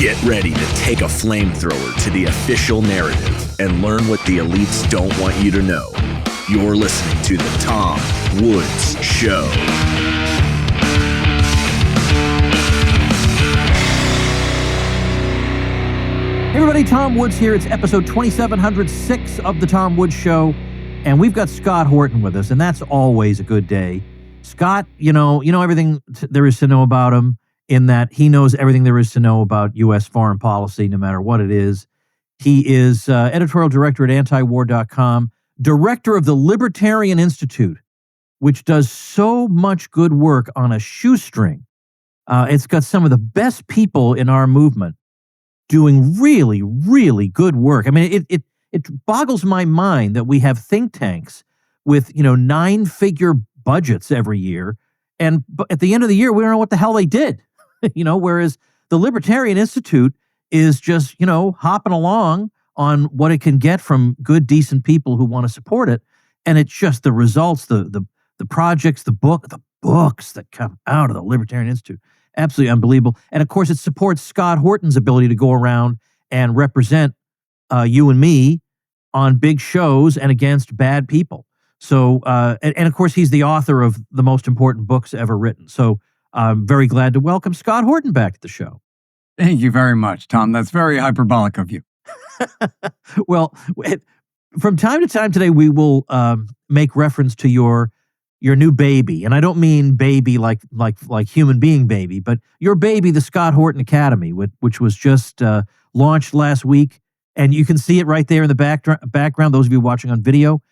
Get ready to take a flamethrower to the official narrative and learn what the elites don't want you to know. You're listening to The Tom Woods Show. Hey everybody, Tom Woods here. It's episode 2706 of The Tom Woods Show, and we've got Scott Horton with us, and that's always a good day. Scott, you know everything there is to know about him, in that he knows everything there is to know about U.S. foreign policy, no matter what it is. He is editorial director at antiwar.com, director of the Libertarian Institute, which does so much good work on a shoestring. It's got some of the best people in our movement doing really, really good work. I mean, it boggles my mind that we have think tanks with, 9-figure budgets every year, and at the end of the year, we don't know what the hell they did. Whereas the Libertarian Institute is just, hopping along on what it can get from good, decent people who want to support it. And it's just the results, the projects, the books that come out of the Libertarian Institute. Absolutely unbelievable. And of course, it supports Scott Horton's ability to go around and represent you and me on big shows and against bad people. So, and of course, he's the author of the most important books ever written. So I'm very glad to welcome Scott Horton back to the show. Thank you very much, Tom. That's very hyperbolic of you. Well, from time to time today, we will make reference to your new baby, and I don't mean baby like human being baby, but your baby, the Scott Horton Academy, which was just launched last week, and you can see it right there in the background. Those of you watching on video,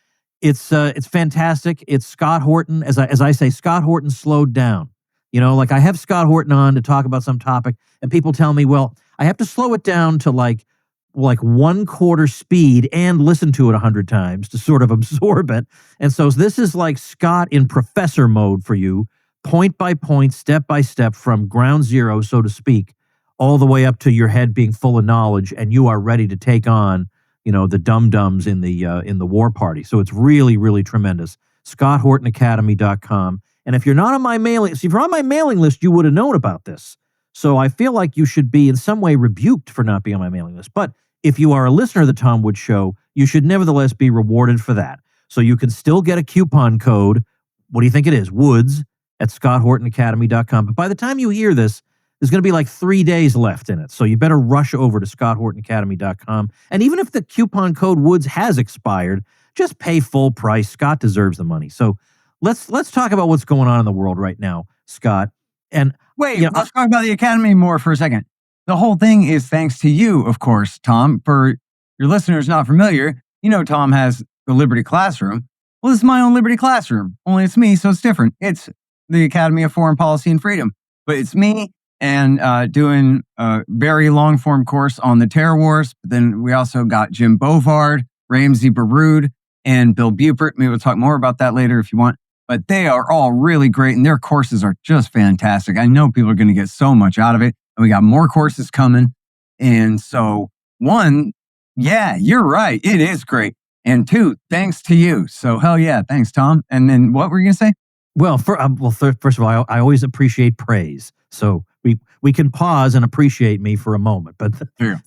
it's fantastic. It's Scott Horton, as I say, Scott Horton slowed down. Like I have Scott Horton on to talk about some topic, and people tell me, well, I have to slow it down to like 1/4 speed and listen to it 100 times to sort of absorb it. And so this is like Scott in professor mode for you, point by point, step by step, from ground zero, so to speak, all the way up to your head being full of knowledge, and you are ready to take on, the dum-dums in the war party. So it's really, really tremendous. ScottHortonAcademy.com. And if you're not on my mailing, if you're on my mailing list, you would have known about this. So I feel like you should be in some way rebuked for not being on my mailing list. But if you are a listener of the Tom Woods Show, you should nevertheless be rewarded for that. So you can still get a coupon code. What do you think it is? Woods at ScottHortonAcademy.com. But by the time you hear this, there's going to be like 3 days left in it. So you better rush over to ScottHortonAcademy.com. And even if the coupon code Woods has expired, just pay full price. Scott deserves the money. So let's talk about what's going on in the world right now, Scott. And wait, let's talk about the Academy more for a second. The whole thing is thanks to you, of course, Tom. For your listeners not familiar, Tom has the Liberty Classroom. Well, this is my own Liberty Classroom, only it's me, so it's different. It's the Academy of Foreign Policy and Freedom. But it's me and doing a very long-form course on the terror wars. But then we also got Jim Bovard, Ramsey Baroud, and Bill Buford. Maybe we'll talk more about that later if you want. But they are all really great, and their courses are just fantastic. I know people are going to get so much out of it. And we got more courses coming. And so, one, yeah, you're right. It is great. And two, thanks to you. So, hell yeah. Thanks, Tom. And then what were you going to say? Well, first of all, I always appreciate praise. So we can pause and appreciate me for a moment. But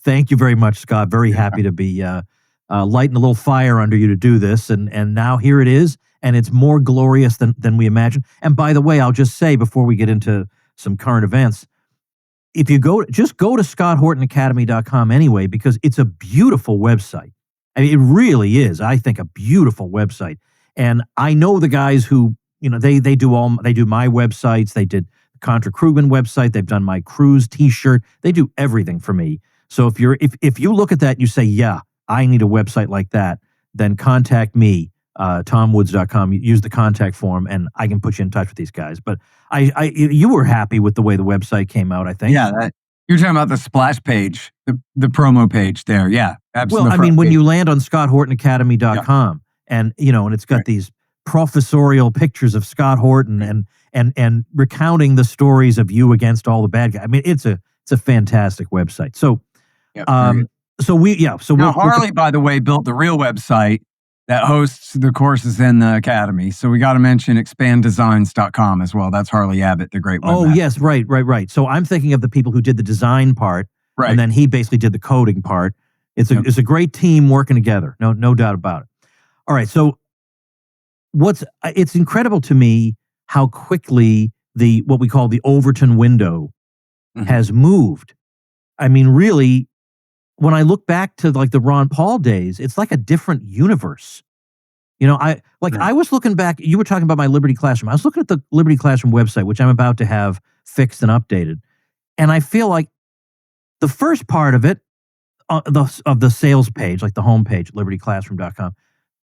thank you very much, Scott. Very happy to be lighting a little fire under you to do this. And now here it is. And it's more glorious than we imagined. And by the way, I'll just say before we get into some current events, if you go to ScottHortonAcademy.com anyway, because it's a beautiful website. I mean, it really is, I think, a beautiful website. And I know the guys who, they do my websites. They did the Contra Krugman website. They've done my cruise t-shirt. They do everything for me. So if you look at that and you say, yeah, I need a website like that, then contact me. TomWoods.com. Use the contact form, and I can put you in touch with these guys. But you were happy with the way the website came out, I think. Yeah, you're talking about the splash page, the promo page there. Yeah, absolutely. Well, I mean, when you land on ScottHortonAcademy.com, and it's got these professorial pictures of Scott Horton and recounting the stories of you against all the bad guys. I mean, it's a fantastic website. So, Harley, by the way, built the real website that hosts the courses in the Academy. So we got to mention expanddesigns.com as well. That's Harley Abbott, the great webmaster. Oh, yes, right. So I'm thinking of the people who did the design part, Right. And then he basically did the coding part. It's a great team working together. No doubt about it. All right. So it's incredible to me how quickly what we call the Overton window has moved. I mean, really, when I look back to like the Ron Paul days, it's like a different universe. You know, I was looking back, you were talking about my Liberty Classroom. I was looking at the Liberty Classroom website, which I'm about to have fixed and updated. And I feel like the first part of it, of the sales page, like the homepage, libertyclassroom.com,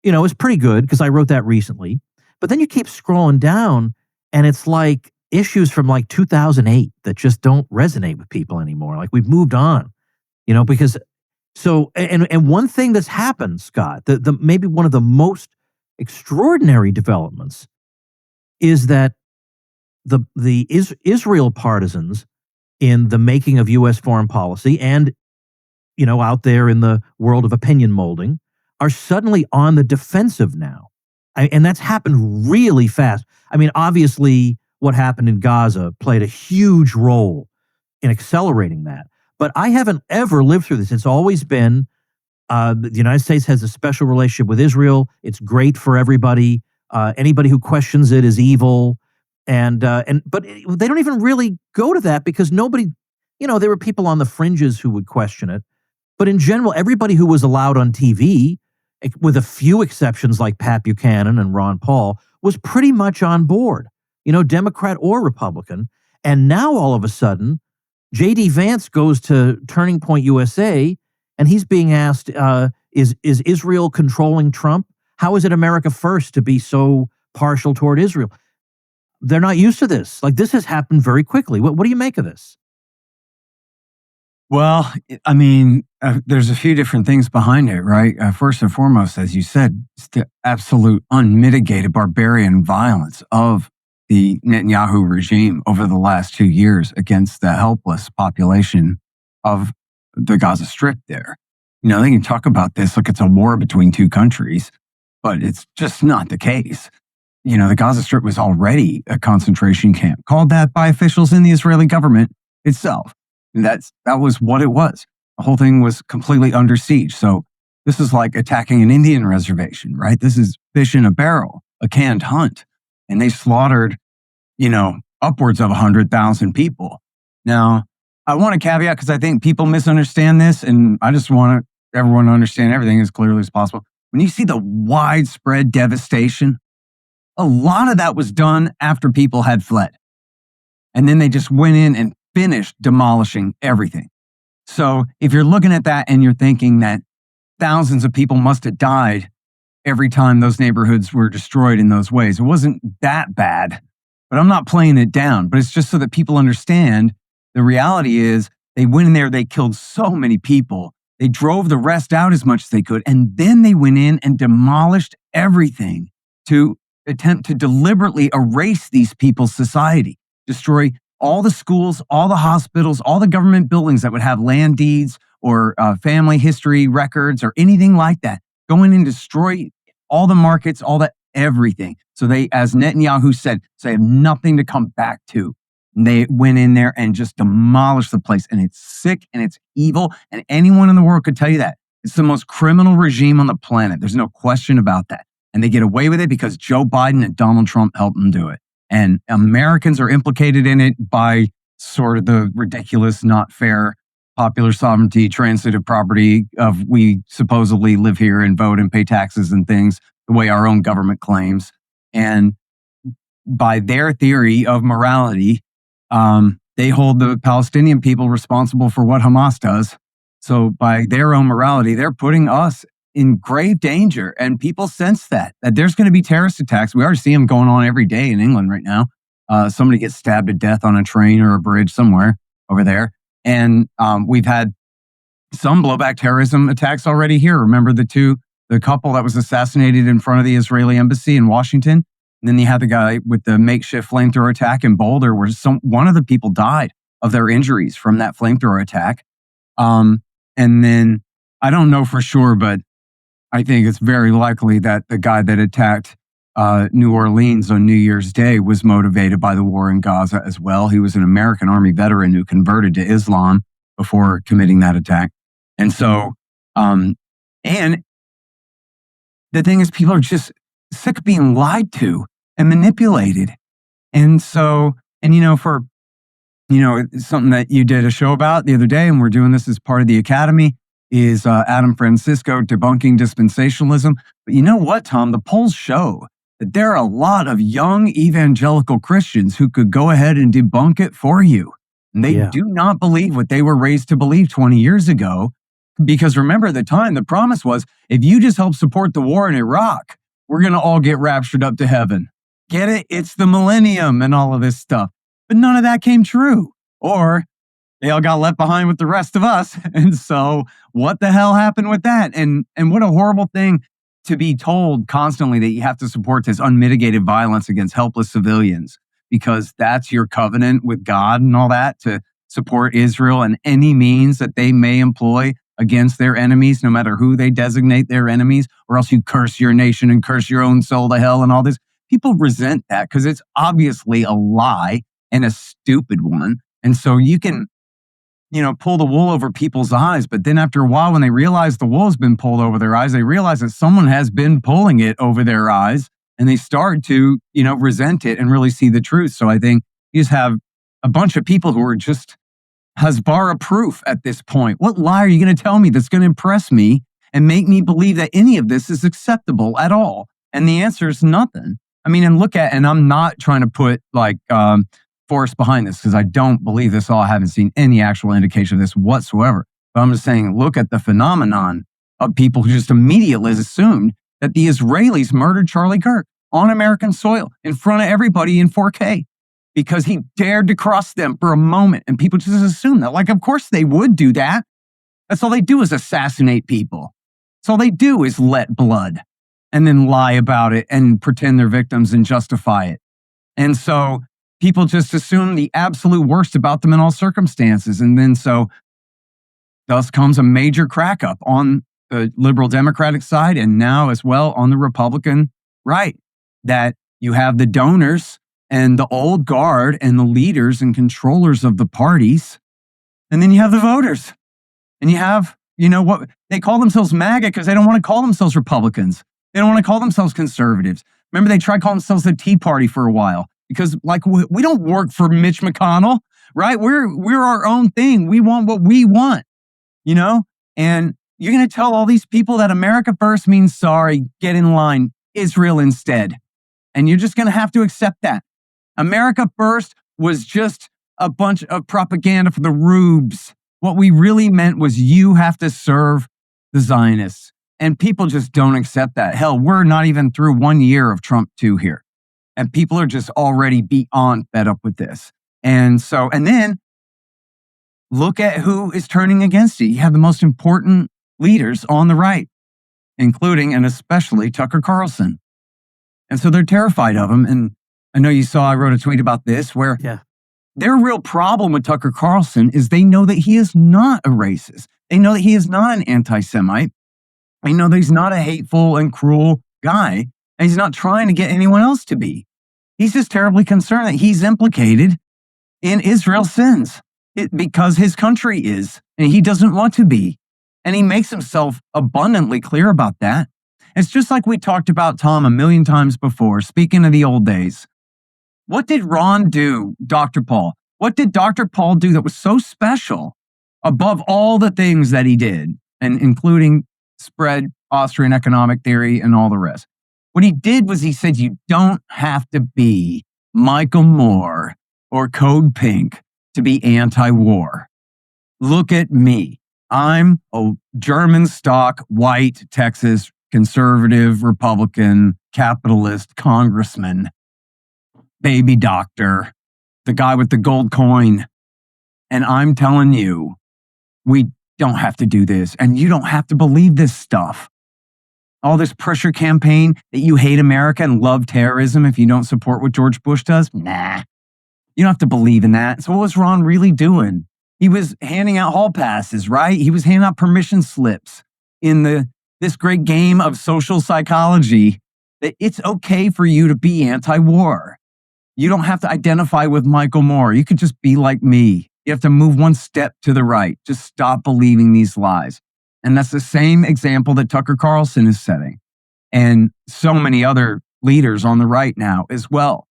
is pretty good because I wrote that recently. But then you keep scrolling down and it's like issues from like 2008 that just don't resonate with people anymore. Like we've moved on, because and one thing that's happened, Scott, the maybe one of the most extraordinary developments is that the Israel partisans in the making of U.S. foreign policy and, out there in the world of opinion molding are suddenly on the defensive now. And that's happened really fast. I mean, obviously, what happened in Gaza played a huge role in accelerating that. But I haven't ever lived through this. It's always been the United States has a special relationship with Israel. It's great for everybody. Anybody who questions it is evil. But they don't even really go to that because nobody, there were people on the fringes who would question it. But in general, everybody who was allowed on TV, with a few exceptions like Pat Buchanan and Ron Paul, was pretty much on board, Democrat or Republican. And now all of a sudden, J.D. Vance goes to Turning Point USA, and he's being asked, is Israel controlling Trump? How is it America first to be so partial toward Israel? They're not used to this. Like, this has happened very quickly. What do you make of this? Well, I mean, there's a few different things behind it, right? First and foremost, as you said, it's the absolute unmitigated barbarian violence of the Netanyahu regime over the last 2 years against the helpless population of the Gaza Strip there. They can talk about this like it's a war between two countries, but it's just not the case. The Gaza Strip was already a concentration camp, called that by officials in the Israeli government itself. And that was what it was. The whole thing was completely under siege. So this is like attacking an Indian reservation, right? This is fish in a barrel, a canned hunt. And they slaughtered, upwards of 100,000 people. Now, I want to caveat because I think people misunderstand this, and I just want everyone to understand everything as clearly as possible. When you see the widespread devastation, a lot of that was done after people had fled. And then they just went in and finished demolishing everything. So if you're looking at that and you're thinking that thousands of people must have died every time those neighborhoods were destroyed in those ways, it wasn't that bad. But I'm not playing it down, but it's just so that people understand the reality is they went in there, they killed so many people, they drove the rest out as much as they could, and then they went in and demolished everything to attempt to deliberately erase these people's society, destroy all the schools, all the hospitals, all the government buildings that would have land deeds or family history records or anything like that. Go in and destroy all the markets, all the everything. So they, as Netanyahu said, so they have nothing to come back to. And they went in there and just demolished the place. And it's sick and it's evil. And anyone in the world could tell you that. It's the most criminal regime on the planet. There's no question about that. And they get away with it because Joe Biden and Donald Trump helped them do it. And Americans are implicated in it by sort of the ridiculous, not fair, popular sovereignty, transitive property of we supposedly live here and vote and pay taxes and things the way our own government claims. And by their theory of morality, they hold the Palestinian people responsible for what Hamas does. So by their own morality, they're putting us in grave danger. And people sense that there's going to be terrorist attacks. We already see them going on every day in England right now. Somebody gets stabbed to death on a train or a bridge somewhere over there. And we've had some blowback terrorism attacks already here. Remember the couple that was assassinated in front of the Israeli embassy in Washington? And then you had the guy with the makeshift flamethrower attack in Boulder where one of the people died of their injuries from that flamethrower attack. And then I don't know for sure, but I think it's very likely that the guy that attacked New Orleans on New Year's Day was motivated by the war in Gaza as well. He was an American Army veteran who converted to Islam before committing that attack. And so, and the thing is, people are just sick of being lied to and manipulated. And so, and it's something that you did a show about the other day, and we're doing this as part of the Academy, is Adam Francisco debunking dispensationalism. But you know what, Tom? The polls show that there are a lot of young evangelical Christians who could go ahead and debunk it for you. And they do not believe what they were raised to believe 20 years ago. Because remember, at the time, the promise was, if you just help support the war in Iraq, we're going to all get raptured up to heaven. Get it? It's the millennium and all of this stuff. But none of that came true. Or they all got left behind with the rest of us. And so what the hell happened with that? And what a horrible thing to be told constantly that you have to support this unmitigated violence against helpless civilians, because that's your covenant with God and all that, to support Israel in any means that they may employ against their enemies, no matter who they designate their enemies, or else you curse your nation and curse your own soul to hell and all this. People resent that because it's obviously a lie and a stupid one. And so you can, pull the wool over people's eyes. But then after a while, when they realize the wool has been pulled over their eyes, they realize that someone has been pulling it over their eyes, and they start to, resent it and really see the truth. So I think you just have a bunch of people who are just Hasbara proof at this point. What lie are you going to tell me that's going to impress me and make me believe that any of this is acceptable at all? And the answer is nothing. I mean, and I'm not trying to put force behind this, because I don't believe this all. I haven't seen any actual indication of this whatsoever. But I'm just saying, look at the phenomenon of people who just immediately assumed that the Israelis murdered Charlie Kirk on American soil in front of everybody in 4K. Because he dared to cross them for a moment. And people just assume that. Like, of course they would do that. That's all they do is assassinate people. That's all they do is let blood and then lie about it and pretend they're victims and justify it. And so people just assume the absolute worst about them in all circumstances. And then so thus comes a major crack up on the liberal Democratic side, and now as well on the Republican right, that you have the donors and the old guard and the leaders and controllers of the parties. And then you have the voters. And you have, what they call themselves MAGA because they don't want to call themselves Republicans. They don't want to call themselves conservatives. Remember, they tried calling themselves the Tea Party for a while because, we don't work for Mitch McConnell, right? We're our own thing. We want what we want, And you're going to tell all these people that America first means sorry, get in line, Israel instead. And you're just going to have to accept that. America first was just a bunch of propaganda for the rubes. What we really meant was you have to serve the Zionists. And people just don't accept that. Hell, we're not even through 1 year of Trump 2 here. And people are just already beyond fed up with this. And then look at who is turning against it. You have the most important leaders on the right, including and especially Tucker Carlson. And so they're terrified of him. And I know you saw, I wrote a tweet about this, where their real problem with Tucker Carlson is they know that he is not a racist. They know that he is not an anti-Semite. They know that he's not a hateful and cruel guy. And he's not trying to get anyone else to be. He's just terribly concerned that he's implicated in Israel's sins because his country is, and he doesn't want to be. And he makes himself abundantly clear about that. It's just like we talked about, Tom, a million times before, speaking of the old days. What did Ron do, Dr. Paul? What did Dr. Paul do that was so special above all the things that he did, and including spread Austrian economic theory and all the rest? What he did was he said, you don't have to be Michael Moore or Code Pink to be anti-war. Look at me. I'm a German stock, white, Texas, conservative, Republican, capitalist congressman, baby doctor, the guy with the gold coin. And I'm telling you, we don't have to do this. And you don't have to believe this stuff. All this pressure campaign that you hate America and love terrorism if you don't support what George Bush does. Nah, you don't have to believe in that. So what was Ron really doing? He was handing out hall passes, right? He was handing out permission slips in this great game of social psychology that it's okay for you to be anti-war. You don't have to identify with Michael Moore. You could just be like me. You have to move one step to the right. Just stop believing these lies. And that's the same example that Tucker Carlson is setting. And so many other leaders on the right now as well.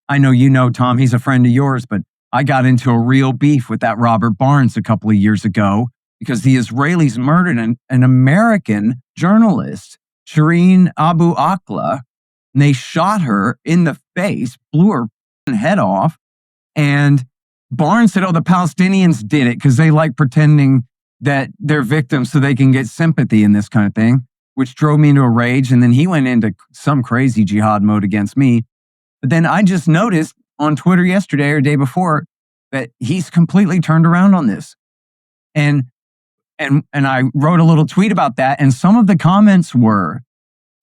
I know Tom, he's a friend of yours, but I got into a real beef with that Robert Barnes a couple of years ago because the Israelis murdered an American journalist, Shireen Abu Akleh, and they shot her in the face, blew her head off. And Barnes said, the Palestinians did it because they like pretending that they're victims so they can get sympathy and this kind of thing, which drove me into a rage. And then he went into some crazy jihad mode against me. But then I just noticed on Twitter yesterday or the day before that he's completely turned around on this. And I wrote a little tweet about that. And some of the comments were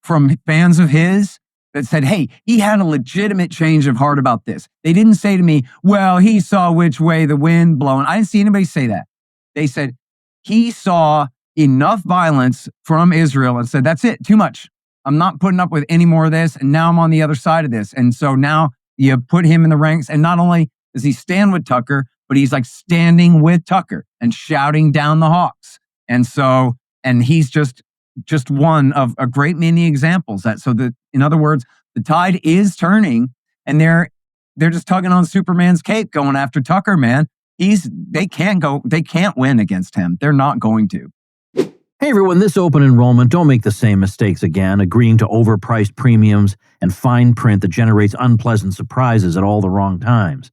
from fans of his that said, hey, he had a legitimate change of heart about this. They didn't say to me, well, he saw which way the wind blowing. I didn't see anybody say that. They said he saw enough violence from Israel and said, that's it, too much. I'm not putting up with any more of this. And now I'm on the other side of this. And so now you put him in the ranks. And not only does he stand with Tucker, but he's like standing with Tucker and shouting down the Hawks. And he's just one of a great many examples in other words, the tide is turning and they're just tugging on Superman's cape going after Tucker, man. They can't win against him. They're not going to. Hey everyone, this open enrollment, don't make the same mistakes again, agreeing to overpriced premiums and fine print that generates unpleasant surprises at all the wrong times.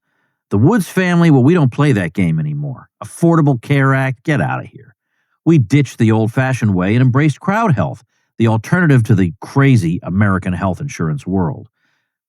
The Woods family, well, we don't play that game anymore. Affordable Care Act, get out of here. We ditched the old-fashioned way and embraced crowd health, the alternative to the crazy American health insurance world.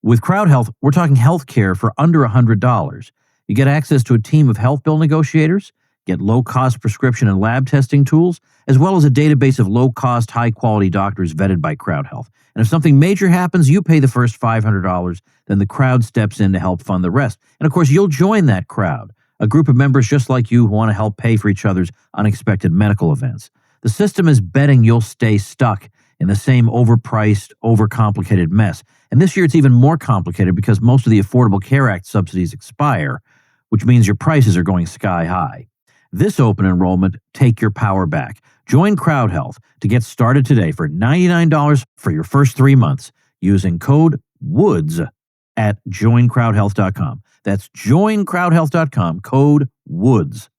With Crowd Health, we're talking health care for under $100. You get access to a team of health bill negotiators, get low-cost prescription and lab testing tools, as well as a database of low-cost, high-quality doctors vetted by Crowd Health. And if something major happens, you pay the first $500, then the crowd steps in to help fund the rest. And of course, you'll join that crowd, a group of members just like you who want to help pay for each other's unexpected medical events. The system is betting you'll stay stuck in the same overpriced, overcomplicated mess. And this year it's even more complicated because most of the Affordable Care Act subsidies expire, which means your prices are going sky high. This open enrollment, take your power back. Join Crowd Health to get started today for $99 for your first 3 months using code WOODS at joincrowdhealth.com. That's joincrowdhealth.com, code WOODS.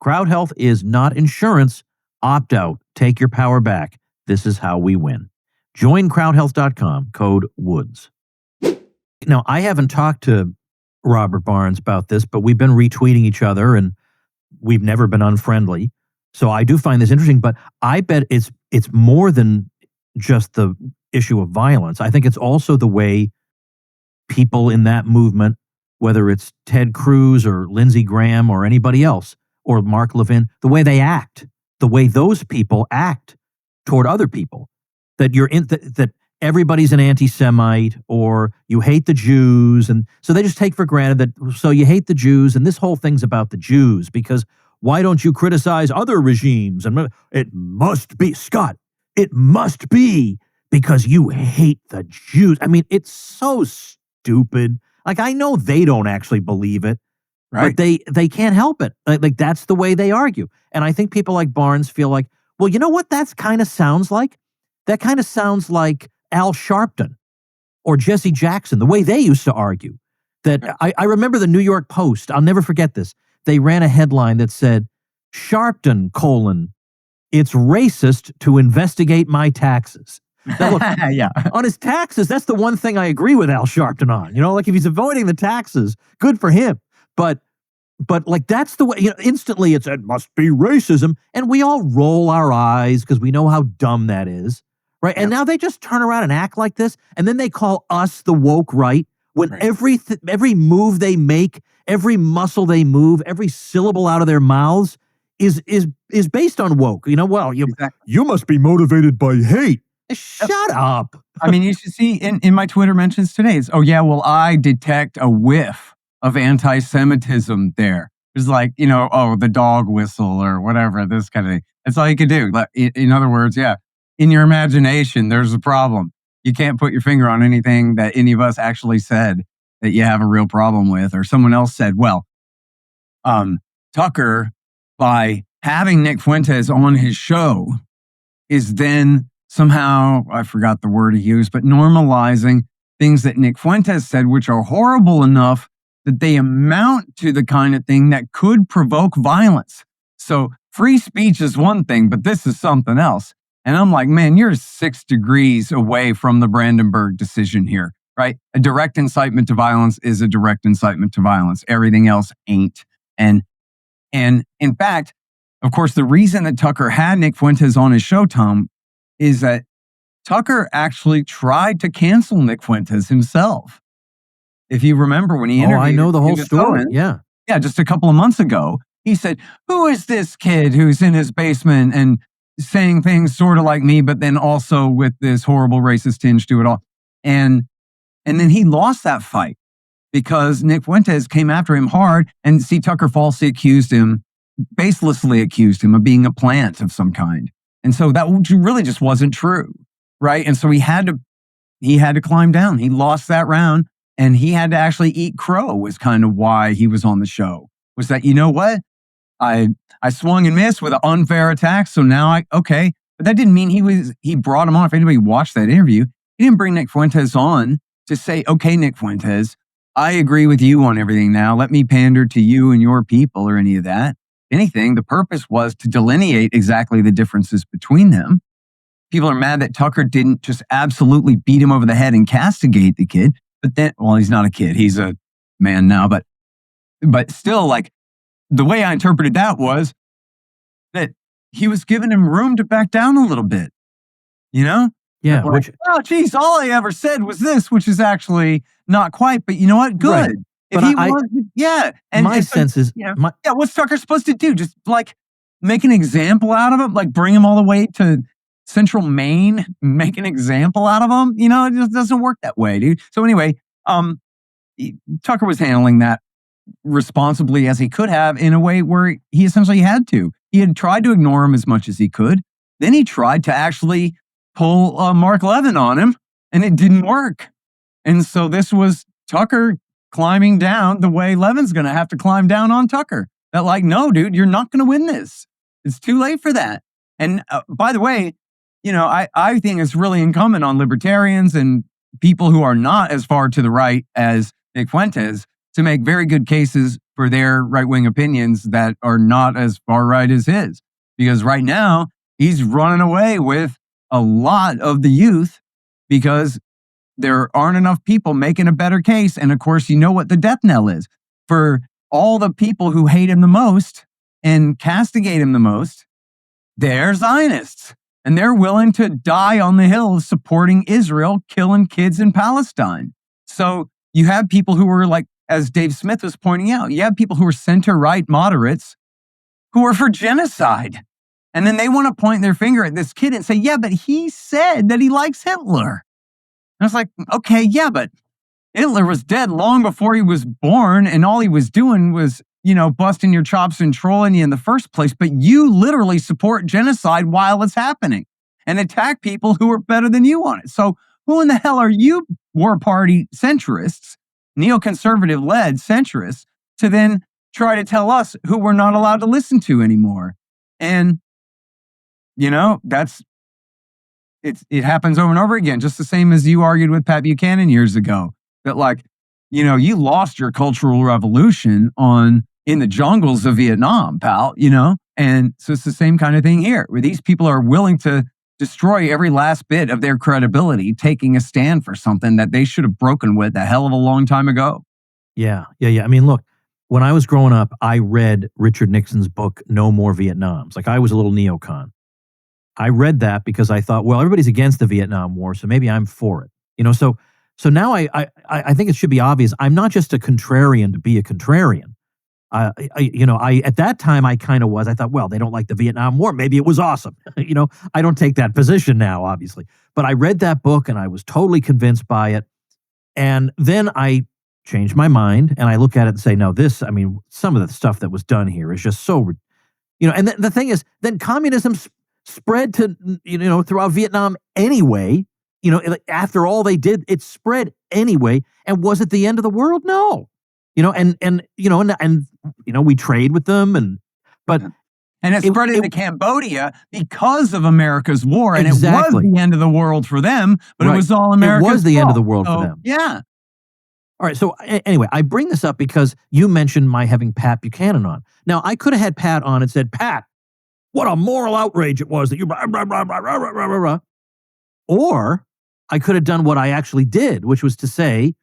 Crowd Health is not insurance. Opt out. Take your power back. This is how we win. Joincrowdhealth.com, code WOODS. Now, I haven't talked to Robert Barnes about this, but we've been retweeting each other and we've never been unfriendly. So I do find this interesting, but I bet it's more than just the issue of violence. I think it's also the way people in that movement, whether it's Ted Cruz or Lindsey Graham or anybody else, or Mark Levin, the way they act, the way those people act toward other people, that everybody's an anti-Semite or you hate the Jews. And so they just take for granted that, so you hate the Jews and this whole thing's about the Jews because why don't you criticize other regimes? And it must be, Scott, it must be because you hate the Jews. I mean, it's so stupid. Like, I know they don't actually believe it, right? But they can't help it. Like that's the way they argue. And I think people like Barnes feel like, well, you know what that kind of sounds like? That kind of sounds like Al Sharpton or Jesse Jackson, the way they used to argue. That I remember the New York Post, I'll never forget this. They ran a headline that said, Sharpton, it's racist to investigate my taxes. Now look, yeah. On his taxes, that's the one thing I agree with Al Sharpton on. You know, like if he's avoiding the taxes, good for him. But like that's the way, instantly it must be racism. And we all roll our eyes because we know how dumb that is. Right. Yep. And now they just turn around and act like this. And then they call us the woke right when every move they make, every muscle they move, every syllable out of their mouths is based on woke. You must be motivated by hate. Shut up. I mean, you should see in my Twitter mentions today, it's, I detect a whiff of anti-Semitism there. It's like, the dog whistle or whatever, this kind of thing. That's all you could do. Like, in other words, in your imagination, there's a problem. You can't put your finger on anything that any of us actually said that you have a real problem with, or someone else said, well, Tucker, by having Nick Fuentes on his show, is then somehow, I forgot the word he used, but normalizing things that Nick Fuentes said, which are horrible enough that they amount to the kind of thing that could provoke violence. So free speech is one thing, but this is something else. And I'm like, man, you're 6 degrees away from the Brandenburg decision here, right? A direct incitement to violence is a direct incitement to violence. Everything else ain't. And in fact, of course, the reason that Tucker had Nick Fuentes on his show, Tom, is that Tucker actually tried to cancel Nick Fuentes himself. If you remember when he interviewed... I know the whole story, Cohen, yeah. Yeah, just a couple of months ago, he said, who is this kid who's in his basement and saying things sort of like me, but then also with this horrible racist tinge to it all? And then he lost that fight because Nick Fuentes came after him hard, and C. Tucker falsely accused him, baselessly accused him of being a plant of some kind. And so that really just wasn't true, right? And so he had to climb down. He lost that round, and he had to actually eat crow was kind of why he was on the show. Was that, you know what? I swung and missed with an unfair attack, so now okay. But that didn't mean he brought him on. If anybody watched that interview, he didn't bring Nick Fuentes on to say, okay, Nick Fuentes, I agree with you on everything now. Let me pander to you and your people or any of that. Anything, the purpose was to delineate exactly the differences between them. People are mad that Tucker didn't just absolutely beat him over the head and castigate the kid. But then, well, he's not a kid. He's a man now. But still, like, the way I interpreted that was that he was giving him room to back down a little bit. You know? Yeah. Like, oh, geez, all I ever said was this, which is actually not quite. But you know what? Good. Right. If but he yeah. And my sense is... Yeah, what's Tucker supposed to do? Just, like, make an example out of him? Like, bring him all the way to Central Maine, make an example out of him? You know, it just doesn't work that way, dude. So anyway, Tucker was handling that responsibly as he could have in a way where he essentially had to. He had tried to ignore him as much as he could. Then he tried to actually pull Mark Levin on him, and it didn't work. And so this was Tucker climbing down the way Levin's going to have to climb down on Tucker. That, like, no, dude, you're not going to win this. It's too late for that. And by the way, you know, I think it's really incumbent on libertarians and people who are not as far to the right as Nick Fuentes to make very good cases for their right-wing opinions that are not as far right as his. Because right now, he's running away with a lot of the youth because there aren't enough people making a better case. And of course, you know what the death knell is. For all the people who hate him the most and castigate him the most, they're Zionists. And they're willing to die on the hill supporting Israel, killing kids in Palestine. So you have people who are like, as Dave Smith was pointing out, you have people who are center-right moderates who are for genocide. And then they want to point their finger at this kid and say, yeah, but he said that he likes Hitler. And I was like, okay, yeah, but Hitler was dead long before he was born, and all he was doing was, you know, busting your chops and trolling you in the first place. But you literally support genocide while it's happening and attack people who are better than you on it. So who in the hell are you, war party centrists, neoconservative-led centrists, to then try to tell us who we're not allowed to listen to anymore? And, you know, it happens over and over again, just the same as you argued with Pat Buchanan years ago. That, like, you know, you lost your cultural revolution in the jungles of Vietnam, pal, you know? And so it's the same kind of thing here, where these people are willing to destroy every last bit of their credibility, taking a stand for something that they should have broken with a hell of a long time ago. Yeah. I mean, look, when I was growing up, I read Richard Nixon's book, No More Vietnams. Like, I was a little neocon. I read that because I thought, well, everybody's against the Vietnam War, so maybe I'm for it. You know, so now I think it should be obvious. I'm not just a contrarian to be a contrarian. At that time I kind of was. I thought, well, they don't like the Vietnam War. Maybe it was awesome. You know, I don't take that position now, obviously. But I read that book and I was totally convinced by it. And then I changed my mind and I look at it and say, no, some of the stuff that was done here is just so, you know. And the thing is, then communism spread to, you know, throughout Vietnam anyway. You know, after all they did, it spread anyway. And was it the end of the world? No. You know, and we trade with them, but and it spread into Cambodia because of America's war, and exactly. It was the end of the world for them, but it was all America's It was the fault. end of the world for them. Yeah. All right. So anyway, I bring this up because you mentioned my having Pat Buchanan on. Now, I could have had Pat on and said, Pat, what a moral outrage it was that you blah, blah, blah, blah, blah, blah, blah, blah. Or I could have done what I actually did, which was to say,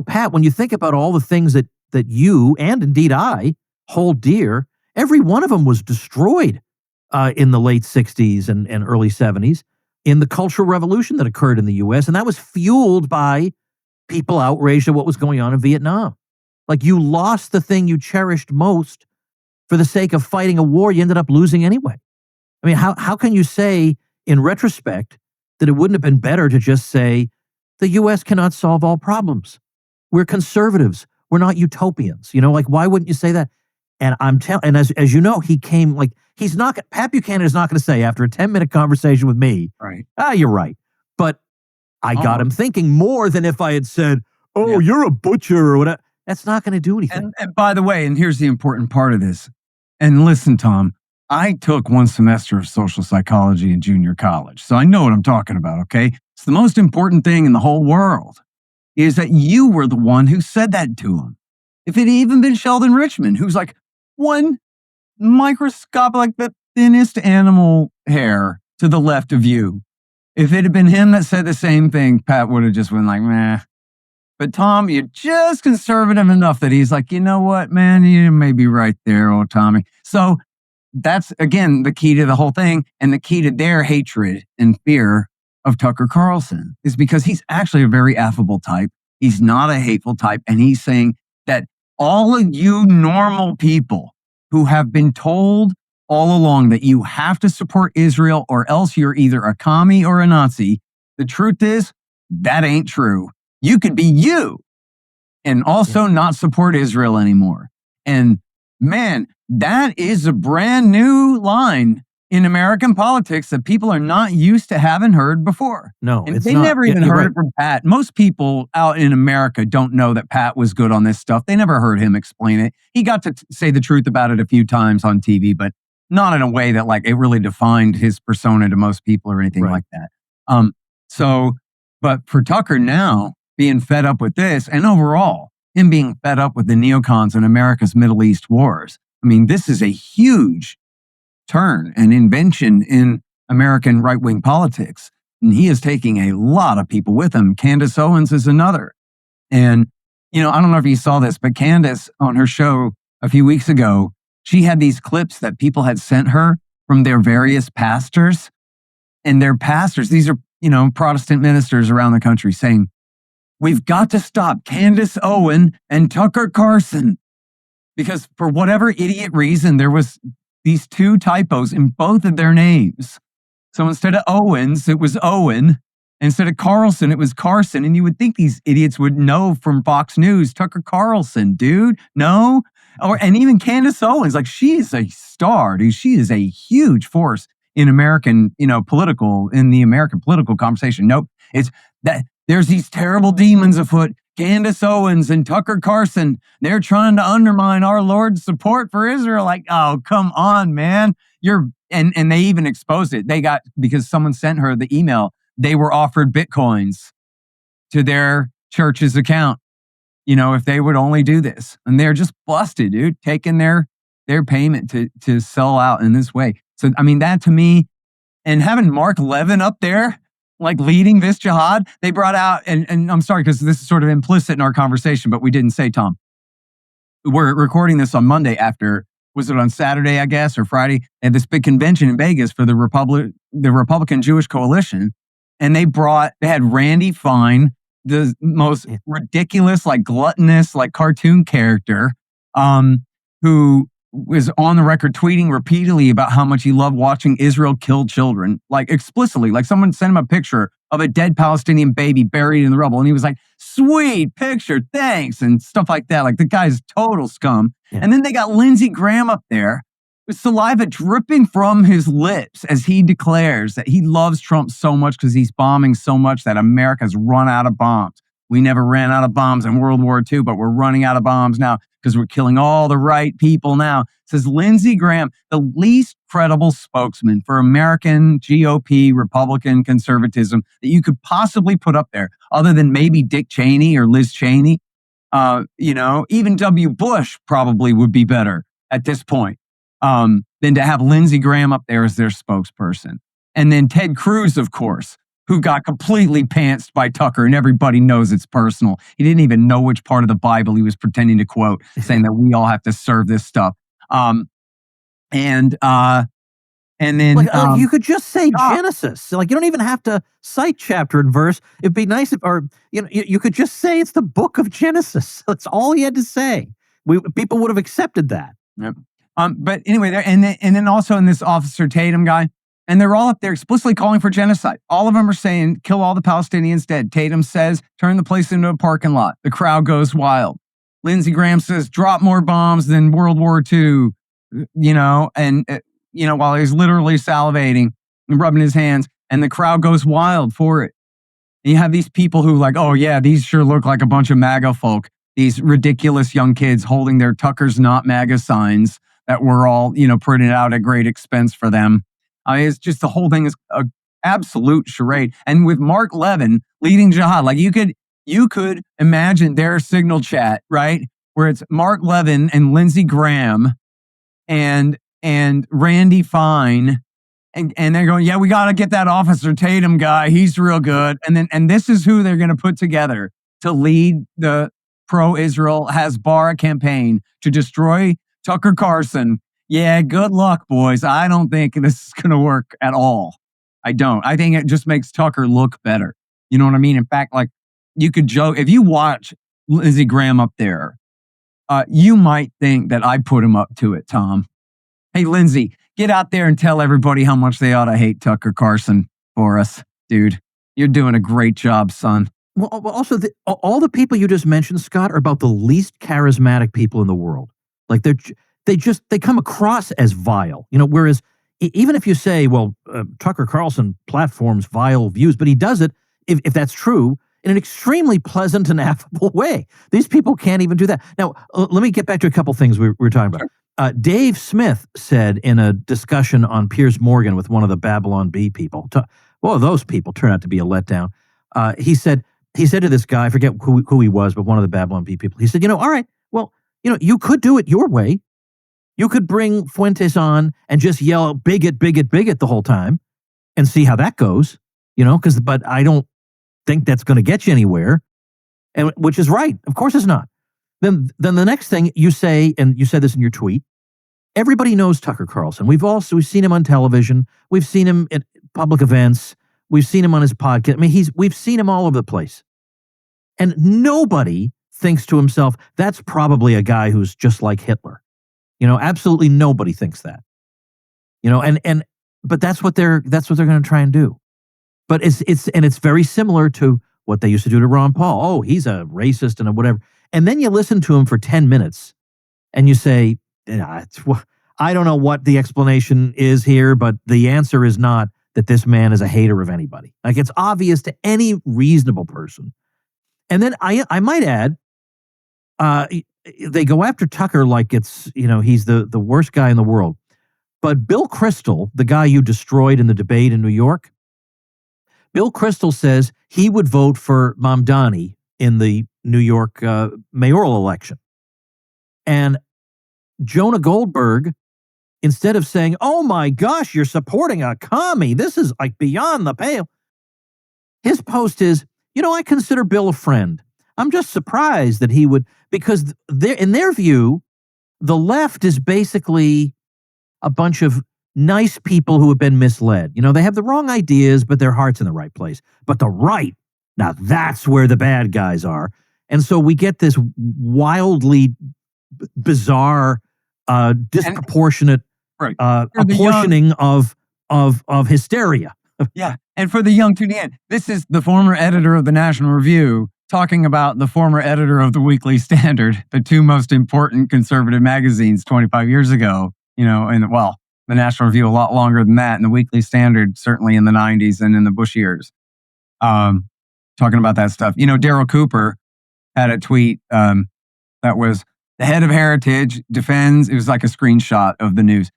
Pat, when you think about all the things that you, and indeed I, hold dear, every one of them was destroyed in the late 60s and early 70s in the Cultural Revolution that occurred in the U.S., and that was fueled by people outraged at what was going on in Vietnam. Like, you lost the thing you cherished most for the sake of fighting a war you ended up losing anyway. I mean, how can you say, in retrospect, that it wouldn't have been better to just say, the U.S. cannot solve all problems. We're conservatives. We're not utopians. Why wouldn't you say that? And and as you know, he came, Pat Buchanan is not going to say after a 10-minute conversation with me, right? You're right. But I got him thinking more than if I had said, you're a butcher or whatever. That's not going to do anything. And by the way, and here's the important part of this. And listen, Tom, I took one semester of social psychology in junior college, so I know what I'm talking about, okay? It's the most important thing in the whole world is that you were the one who said that to him. If it had even been Sheldon Richman, who's like one microscopic, like the thinnest animal hair to the left of you, if it had been him that said the same thing, Pat would have just been like, meh. But Tom, you're just conservative enough that he's like, you know what, man, you may be right there, old Tommy. So that's, again, the key to the whole thing, and the key to their hatred and fear of Tucker Carlson is because he's actually a very affable type. He's not a hateful type. And he's saying that all of you normal people who have been told all along that you have to support Israel or else you're either a commie or a Nazi, the truth is that ain't true. You could be you and also not support Israel anymore. And man, that is a brand new line in American politics that people are not used to having heard before. No, and they never even heard it from Pat. Most people out in America don't know that Pat was good on this stuff. They never heard him explain it. He got to say the truth about it a few times on TV, but not in a way that like it really defined his persona to most people or anything like that. But for Tucker now, being fed up with this, and overall, him being fed up with the neocons in America's Middle East wars, I mean, this is a huge turn and invention in American right-wing politics. And he is taking a lot of people with him. Candace Owens is another. And, I don't know if you saw this, but Candace on her show a few weeks ago, she had these clips that people had sent her from their various pastors. And their pastors, these are, Protestant ministers around the country saying, we've got to stop Candace Owen and Tucker Carlson. Because for whatever idiot reason, there was these two typos in both of their names. So instead of Owens, it was Owen. Instead of Carlson, it was Carson. And you would think these idiots would know from Fox News, Tucker Carlson, dude. No? And even Candace Owens, like she is a star, dude. She is a huge force in American, in the American political conversation. Nope. It's that there's these terrible demons afoot. Candace Owens and Tucker Carlson, they're trying to undermine our Lord's support for Israel. Like, oh, come on, man. And they even exposed it. They got, because someone sent her the email, they were offered Bitcoins to their church's account, if they would only do this. And they're just busted, dude, taking their payment to sell out in this way. So, I mean, that to me, and having Mark Levin up there, like leading this jihad, they brought out, and I'm sorry, because this is sort of implicit in our conversation, but we didn't say, Tom, we're recording this on Monday after, was it on Saturday, I guess, or Friday? They had this big convention in Vegas for the Republican Jewish Coalition. And they had Randy Fine, the most ridiculous, like gluttonous, like cartoon character, who was on the record tweeting repeatedly about how much he loved watching Israel kill children, like explicitly, like someone sent him a picture of a dead Palestinian baby buried in the rubble. And he was like, sweet picture, thanks, and stuff like that. Like the guy's total scum. Yeah. And then they got Lindsey Graham up there with saliva dripping from his lips as he declares that he loves Trump so much because he's bombing so much that America's run out of bombs. We never ran out of bombs in World War II, but we're running out of bombs now because we're killing all the right people now. It says Lindsey Graham, the least credible spokesman for American GOP, Republican conservatism that you could possibly put up there, other than maybe Dick Cheney or Liz Cheney. Even W. Bush probably would be better at this point than to have Lindsey Graham up there as their spokesperson. And then Ted Cruz, of course, who got completely pantsed by Tucker, and everybody knows it's personal. He didn't even know which part of the Bible he was pretending to quote, saying that we all have to serve this stuff. And then you could just say Genesis. Like, you don't even have to cite chapter and verse. It'd be nice if, you could just say it's the book of Genesis. That's all he had to say. People would have accepted that. Yep. But anyway, and then also in this Officer Tatum guy, and they're all up there explicitly calling for genocide. All of them are saying, kill all the Palestinians dead. Tatum says, turn the place into a parking lot. The crowd goes wild. Lindsey Graham says, drop more bombs than World War II, while he's literally salivating and rubbing his hands, and the crowd goes wild for it. And you have these people who like, oh yeah, these sure look like a bunch of MAGA folk. These ridiculous young kids holding their Tucker's not MAGA signs that were all, printed out at great expense for them. It's just the whole thing is an absolute charade. And with Mark Levin leading jihad, like you could imagine their signal chat, right? Where it's Mark Levin and Lindsey Graham and Randy Fine. And they're going, yeah, we got to get that Officer Tatum guy. He's real good. And this is who they're going to put together to lead the pro-Israel Hasbara campaign to destroy Tucker Carlson. Yeah, good luck, boys. I don't think this is going to work at all. I don't. I think it just makes Tucker look better. You know what I mean? In fact, like you could joke, if you watch Lindsey Graham up there, you might think that I put him up to it, Tom. Hey, Lindsey, get out there and tell everybody how much they ought to hate Tucker Carlson for us, dude. You're doing a great job, son. Well, also, all the people you just mentioned, Scott, are about the least charismatic people in the world. Like they come across as vile, whereas even if you say, well, Tucker Carlson platforms vile views, but he does it, if that's true, in an extremely pleasant and affable way. These people can't even do that. Now, let me get back to a couple things we were talking about. Dave Smith said in a discussion on Piers Morgan with one of the Babylon Bee people, those people turned out to be a letdown. He said to this guy, I forget who he was, but one of the Babylon Bee people, he said, all right, well, you could do it your way. You could bring Fuentes on and just yell bigot, bigot, bigot the whole time and see how that goes, but I don't think that's going to get you anywhere. And which is right. Of course it's not. Then the next thing you say, and you said this in your tweet, everybody knows Tucker Carlson. We've seen him on television. We've seen him at public events. We've seen him on his podcast. I mean, we've seen him all over the place. And nobody thinks to himself, that's probably a guy who's just like Hitler. Absolutely nobody thinks that. But that's what they're going to try and do. But it's very similar to what they used to do to Ron Paul. Oh, he's a racist and a whatever. And then you listen to him for 10 minutes and you say, I don't know what the explanation is here, but the answer is not that this man is a hater of anybody. Like, it's obvious to any reasonable person. And then I might add, they go after Tucker like it's, he's the worst guy in the world. But Bill Kristol, the guy you destroyed in the debate in New York, Bill Kristol says he would vote for Mamdani in the New York mayoral election. And Jonah Goldberg, instead of saying, oh my gosh, you're supporting a commie, this is like beyond the pale, his post is, I consider Bill a friend. I'm just surprised that he would, because in their view, the left is basically a bunch of nice people who have been misled. They have the wrong ideas, but their heart's in the right place. But the right, now that's where the bad guys are. And so we get this wildly bizarre, disproportionate apportioning of hysteria. Yeah. And for the young tuning in, this is the former editor of the National Review talking about the former editor of the Weekly Standard, the two most important conservative magazines 25 years ago, the National Review a lot longer than that, and the Weekly Standard certainly in the 90s and in the Bush years. Talking about that stuff. Daryl Cooper had a tweet that was, The head of Heritage defends, it was like a screenshot of the news.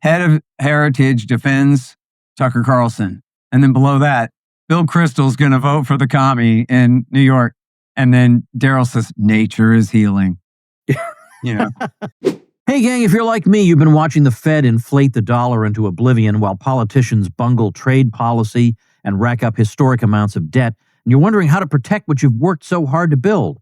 Head of Heritage defends Tucker Carlson. And then below that, Bill Kristol's going to vote for the commie in New York. And then Daryl says, nature is healing. You know. Hey, gang, if you're like me, you've been watching the Fed inflate the dollar into oblivion while politicians bungle trade policy and rack up historic amounts of debt, and you're wondering how to protect what you've worked so hard to build.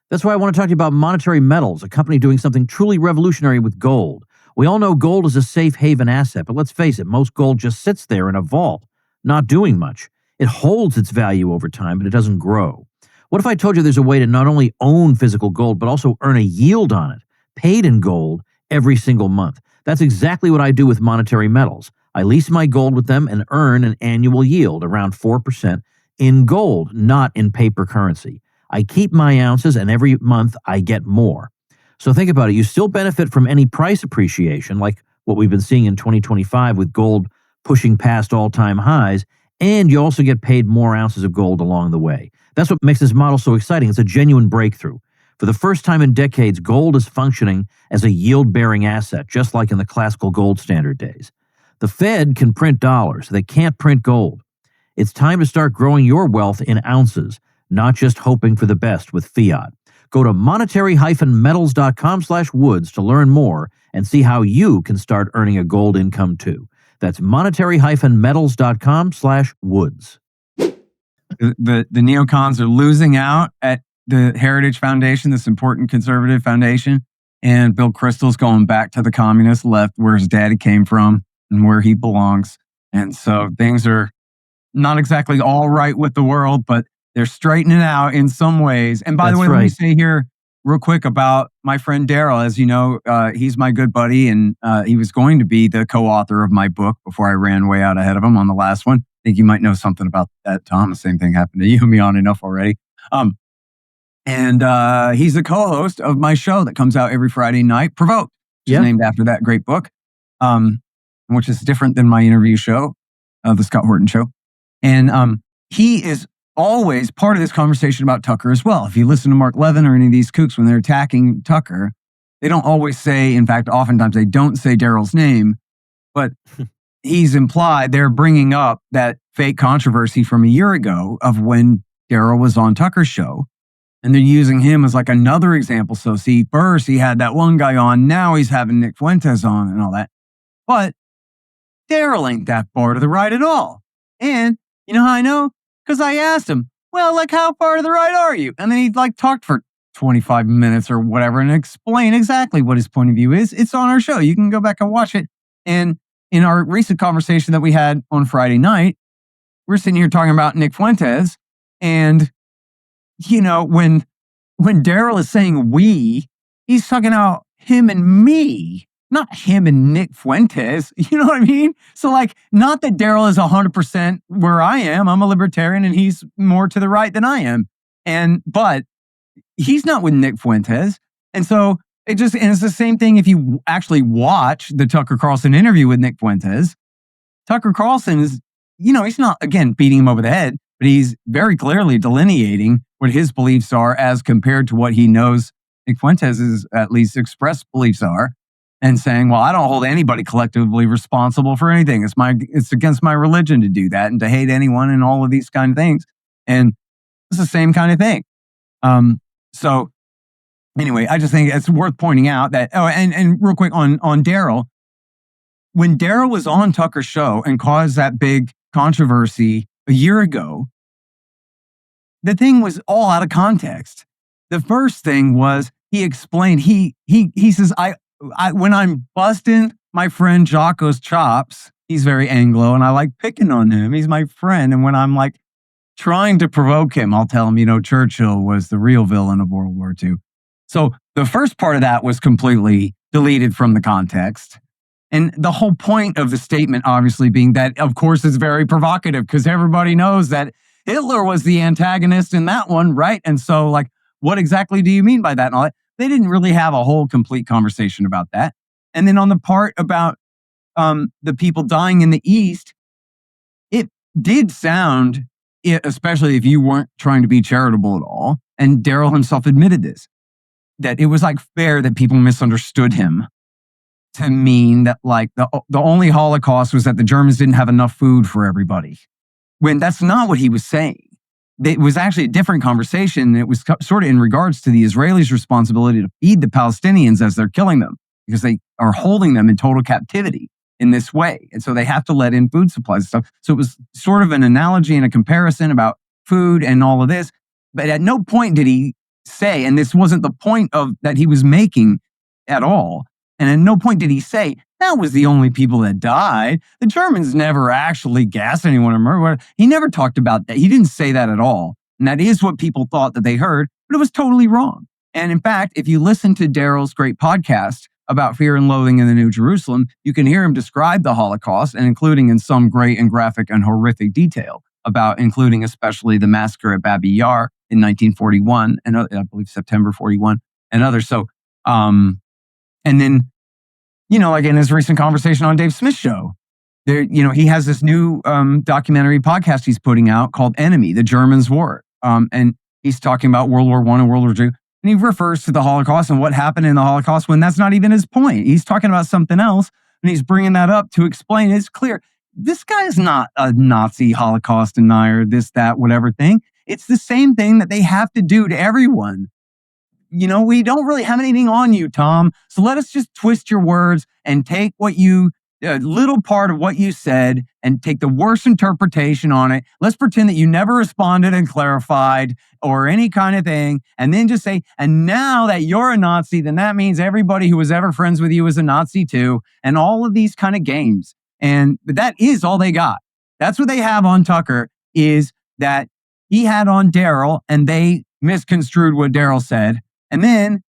That's why I want to talk to you about Monetary Metals, a company doing something truly revolutionary with gold. We all know gold is a safe haven asset, but let's face it, most gold just sits there in a vault, not doing much. It holds its value over time, but it doesn't grow. What if I told you there's a way to not only own physical gold, but also earn a yield on it, paid in gold, every single month? That's exactly what I do with Monetary Metals. I lease my gold with them and earn an annual yield, around 4%, in gold, not in paper currency. I keep my ounces, and every month I get more. So think about it. You still benefit from any price appreciation, like what we've been seeing in 2025 with gold pushing past all-time highs, and you also get paid more ounces of gold along the way. That's what makes this model so exciting. It's a genuine breakthrough. For the first time in decades, gold is functioning as a yield-bearing asset, just like in the classical gold standard days. The Fed can print dollars. They can't print gold. It's time to start growing your wealth in ounces, not just hoping for the best with fiat. Go to monetary-metals.com/woods to learn more and see how you can start earning a gold income too. That's monetary-metals.com/woods. The neocons are losing out at the Heritage Foundation, this important conservative foundation, and Bill Kristol's going back to the communist left where his daddy came from and where he belongs. And so things are not exactly all right with the world, but they're straightening out in some ways. And by the way, let me say here real quick about my friend Daryl. As you know, he's my good buddy, and he was going to be the co-author of my book before I ran way out ahead of him on the last one. I think you might know something about that, Tom. The same thing happened to you and me on enough already. And he's the co-host of my show that comes out every Friday night, Provoked, which is named after that great book, which is different than my interview show, the Scott Horton Show. And he is always part of this conversation about Tucker as well. If you listen to Mark Levin or any of these kooks, when they're attacking Tucker, they don't always say, in fact, oftentimes they don't say Daryl's name, but he's implied they're bringing up that fake controversy from a year ago of when Daryl was on Tucker's show. And they're using him as like another example. So see, first he had that one guy on, now he's having Nick Fuentes on and all that. But Daryl ain't that far to the right at all. And you know how I know? Because I asked him, well, like, how far to the right are you? And then he like talked for 25 minutes or whatever and explained exactly what his point of view is. It's on our show. You can go back and watch it. And in our recent conversation that we had on Friday night, we're sitting here talking about Nick Fuentes. And, you know, when Daryl is saying we, he's talking about him and me, not him and Nick Fuentes. You know what I mean? So like, not that Daryl is 100% where I am. I'm a libertarian and he's more to the right than I am. But he's not with Nick Fuentes. And so it's the same thing if you actually watch the Tucker Carlson interview with Nick Fuentes. Tucker Carlson is, you know, he's not, again, beating him over the head, but he's very clearly delineating what his beliefs are as compared to what he knows Nick Fuentes' at least expressed beliefs are, and saying, well, I don't hold anybody collectively responsible for anything. It's against my religion to do that and to hate anyone and all of these kind of things. And it's the same kind of thing. So anyway, I just think it's worth pointing out that, and real quick on Daryl, when Daryl was on Tucker's show and caused that big controversy a year ago, the thing was all out of context. The first thing was he explained, he says, I when I'm busting my friend Jocko's chops, he's very Anglo and I like picking on him. He's my friend. And when I'm like trying to provoke him, I'll tell him, you know, Churchill was the real villain of World War II. So the first part of that was completely deleted from the context. And the whole point of the statement, obviously, being that, of course, it's very provocative because everybody knows that Hitler was the antagonist in that one, right? And so, like, what exactly do you mean by that? And all that? They didn't really have a whole complete conversation about that. And then on the part about the people dying in the East, it did sound, especially if you weren't trying to be charitable at all, and Daryl himself admitted this, that it was like fair that people misunderstood him to mean that like the only Holocaust was that the Germans didn't have enough food for everybody, when that's not what he was saying. It was actually a different conversation. It was sort of in regards to the Israelis' responsibility to feed the Palestinians as they're killing them, because they are holding them in total captivity in this way. And so they have to let in food supplies and stuff. So it was sort of an analogy and a comparison about food and all of this. But at no point did he say, and this wasn't the point of that he was making at all, and at no point did he say, that was the only people that died. The Germans never actually gassed anyone or murdered. He never talked about that. He didn't say that at all. And that is what people thought that they heard, but it was totally wrong. And in fact, if you listen to Daryl's great podcast about fear and loathing in the New Jerusalem, you can hear him describe the Holocaust, and including in some great and graphic and horrific detail about including especially the massacre at Babi Yar in 1941, and I believe September 41, and others. So, and then, like in his recent conversation on Dave Smith's show, there, he has this new documentary podcast he's putting out called Enemy, the Germans' War. And he's talking about World War I and World War II. And he refers to the Holocaust and what happened in the Holocaust when that's not even his point. He's talking about something else, and he's bringing that up to explain. It's clear, this guy is not a Nazi Holocaust denier, this, that, whatever thing. It's the same thing that they have to do to everyone. We don't really have anything on you, Tom. So let us just twist your words and take a little part of what you said and take the worst interpretation on it. Let's pretend that you never responded and clarified or any kind of thing. And then just say, and now that you're a Nazi, then that means everybody who was ever friends with you is a Nazi too. And all of these kind of games. But that is all they got. That's what they have on Tucker, is that he had on Daryl and they misconstrued what Daryl said. And then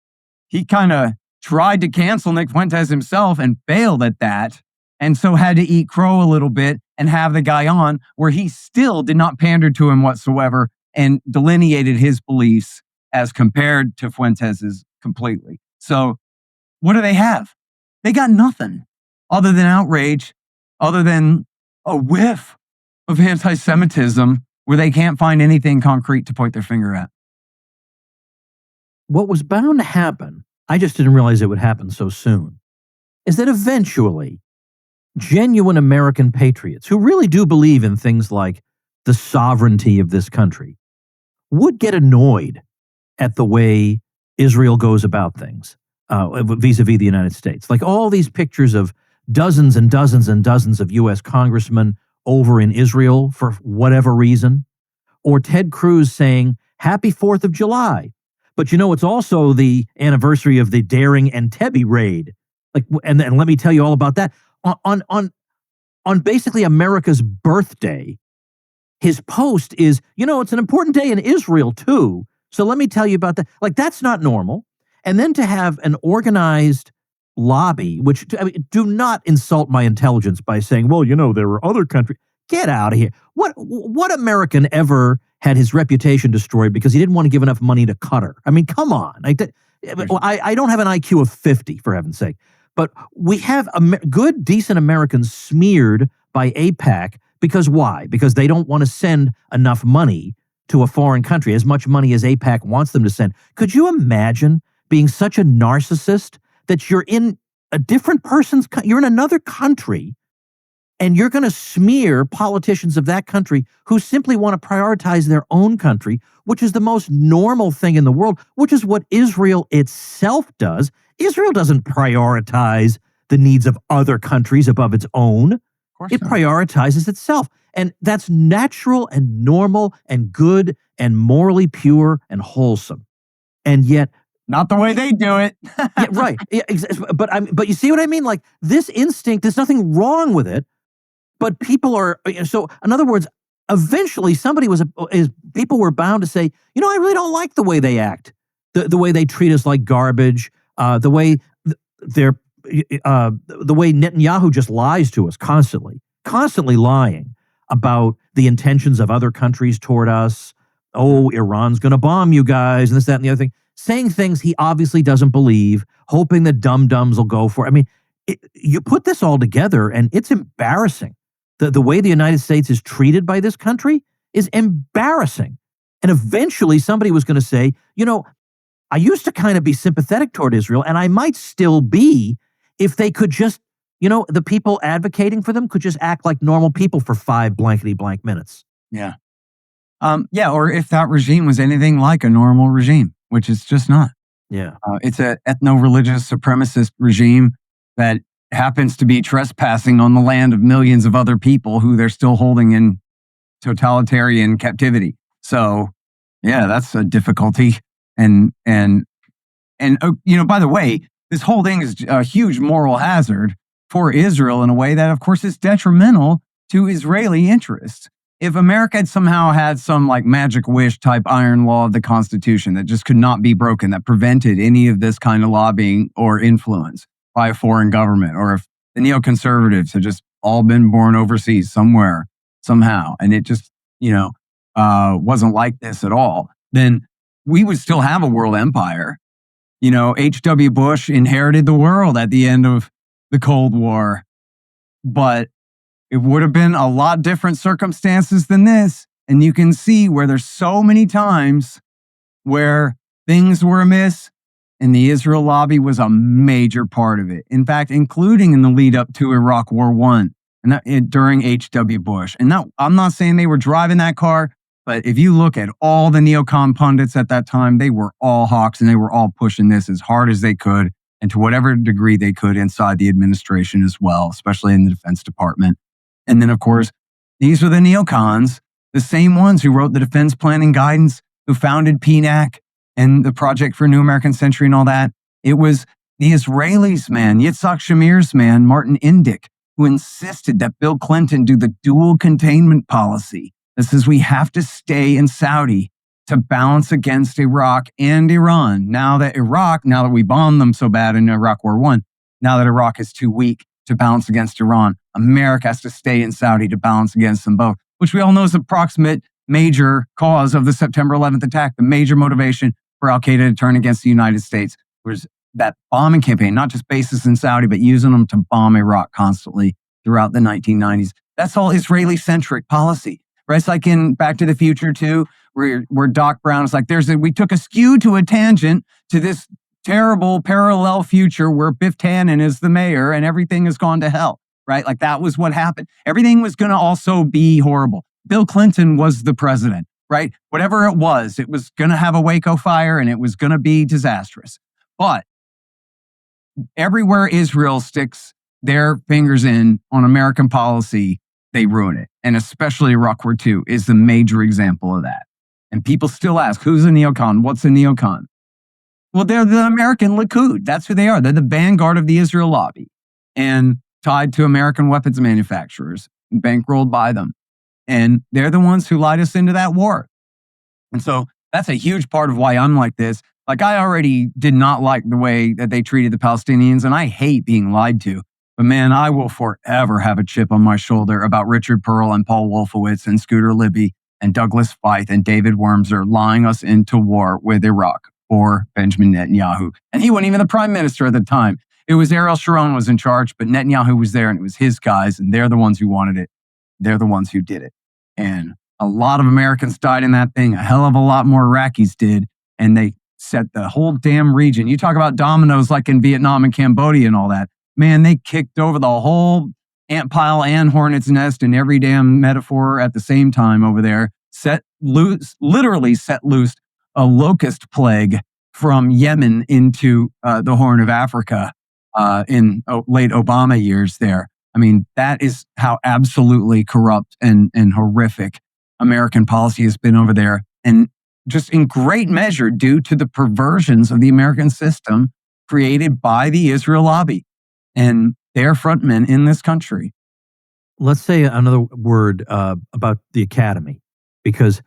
he kind of tried to cancel Nick Fuentes himself and failed at that. And so had to eat crow a little bit and have the guy on where he still did not pander to him whatsoever and delineated his beliefs as compared to Fuentes's completely. So what do they have? They got nothing other than outrage, other than a whiff of anti-Semitism where they can't find anything concrete to point their finger at. What was bound to happen, I just didn't realize it would happen so soon, is that eventually genuine American patriots who really do believe in things like the sovereignty of this country would get annoyed at the way Israel goes about things vis-a-vis the United States. Like all these pictures of dozens and dozens and dozens of U.S. congressmen over in Israel for whatever reason, or Ted Cruz saying, Happy 4th of July. But it's also the anniversary of the daring Entebbe raid. And let me tell you all about that. On basically America's birthday, his post is, it's an important day in Israel too. So let me tell you about that. That's not normal. And then to have an organized lobby, which do not insult my intelligence by saying, well, there were other countries. Get out of here. What American ever had his reputation destroyed because he didn't want to give enough money to Qatar? I mean, come on. I don't have an IQ of 50, for heaven's sake. But we have good, decent Americans smeared by AIPAC because why? Because they don't want to send enough money to a foreign country, as much money as AIPAC wants them to send. Could you imagine being such a narcissist that you're in a different person's, you're in another country, and you're going to smear politicians of that country who simply want to prioritize their own country, which is the most normal thing in the world, which is what Israel itself does. Israel doesn't prioritize the needs of other countries above its own. It prioritizes itself. And that's natural and normal and good and morally pure and wholesome. And yet, not the way they do it. yeah, right. Yeah, but you see what I mean? Like this instinct, there's nothing wrong with it. But people are, so in other words, eventually people were bound to say, I really don't like the way they act, the way they treat us like garbage, the way the way Netanyahu just lies to us constantly lying about the intentions of other countries toward us. Oh, Iran's going to bomb you guys, and this, that, and the other thing. Saying things he obviously doesn't believe, hoping that dum-dums will go for it. I mean, you put this all together, and it's embarrassing. The way the United States is treated by this country is embarrassing. And eventually somebody was going to say, I used to kind of be sympathetic toward Israel, and I might still be if they could just, the people advocating for them could just act like normal people for 5 blankety blank minutes. Yeah. Or if that regime was anything like a normal regime, which it's just not. Yeah. It's an ethno-religious supremacist regime that happens to be trespassing on the land of millions of other people who they're still holding in totalitarian captivity. So, yeah, that's a difficulty. And by the way, this whole thing is a huge moral hazard for Israel in a way that, of course, is detrimental to Israeli interests. If America had somehow had some like magic wish type iron law of the Constitution that just could not be broken, that prevented any of this kind of lobbying or influence by a foreign government, or if the neoconservatives had just all been born overseas somewhere, somehow, and it just, wasn't like this at all, then we would still have a world empire. H.W. Bush inherited the world at the end of the Cold War, but it would have been a lot different circumstances than this. And you can see where there's so many times where things were amiss, and the Israel lobby was a major part of it. In fact, including in the lead up to Iraq War I and that, during H.W. Bush. And that, I'm not saying they were driving that car, but if you look at all the neocon pundits at that time, they were all hawks, and they were all pushing this as hard as they could and to whatever degree they could inside the administration as well, especially in the Defense Department. And then, of course, these are the neocons, the same ones who wrote the Defense Planning Guidance, who founded PNAC and the Project for a New American Century and all that. It was the Israelis, man, Yitzhak Shamir's man, Martin Indyk, who insisted that Bill Clinton do the dual containment policy. That says we have to stay in Saudi to balance against Iraq and Iran. Now that we bombed them so bad in Iraq War I, now that Iraq is too weak to balance against Iran, America has to stay in Saudi to balance against them both, which we all know is the proximate major cause of the September 11th attack. The major motivation for al-Qaeda to turn against the United States was that bombing campaign, not just bases in Saudi, but using them to bomb Iraq constantly throughout the 1990s. That's all Israeli-centric policy, right? It's like in Back to the Future 2, where Doc Brown is like, we took a skew to a tangent to this terrible parallel future where Biff Tannen is the mayor and everything has gone to hell, right? Like that was what happened. Everything was going to also be horrible. Bill Clinton was the president, right? Whatever it was going to have a Waco fire and it was going to be disastrous. But everywhere Israel sticks their fingers in on American policy, they ruin it. And especially Iraq War II is the major example of that. And people still ask, who's a neocon? What's a neocon? Well, they're the American Likud. That's who they are. They're the vanguard of the Israel lobby and tied to American weapons manufacturers, bankrolled by them. And they're the ones who lied us into that war. And so that's a huge part of why I'm like this. Like, I already did not like the way that they treated the Palestinians, and I hate being lied to. But man, I will forever have a chip on my shoulder about Richard Pearl and Paul Wolfowitz and Scooter Libby and Douglas Feith and David Wormser lying us into war with Iraq or Benjamin Netanyahu. And he wasn't even the prime minister at the time. It was Ariel Sharon was in charge, but Netanyahu was there, and it was his guys, and they're the ones who wanted it. They're the ones who did it. And a lot of Americans died in that thing. A hell of a lot more Iraqis did. And they set the whole damn region. You talk about dominoes like in Vietnam and Cambodia and all that. Man, they kicked over the whole ant pile and hornet's nest in every damn metaphor at the same time over there. Literally set loose a locust plague from Yemen into the Horn of Africa in late Obama years there. I mean, that is how absolutely corrupt and horrific American policy has been over there. And just in great measure due to the perversions of the American system created by the Israel lobby and their frontmen in this country. Let's say another word about the academy, because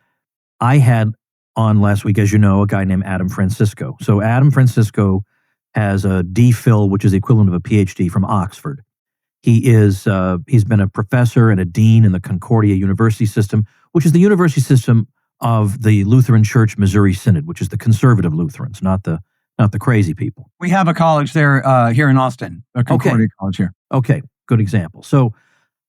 I had on last week, as you know, a guy named Adam Francisco. So Adam Francisco has a DPhil, which is the equivalent of a PhD from Oxford. He's been a professor and a dean in the Concordia University system, which is the university system of the Lutheran Church Missouri Synod, which is the conservative Lutherans, not the crazy people. We have a college there here in Austin, a Concordia college here. Okay, good example. So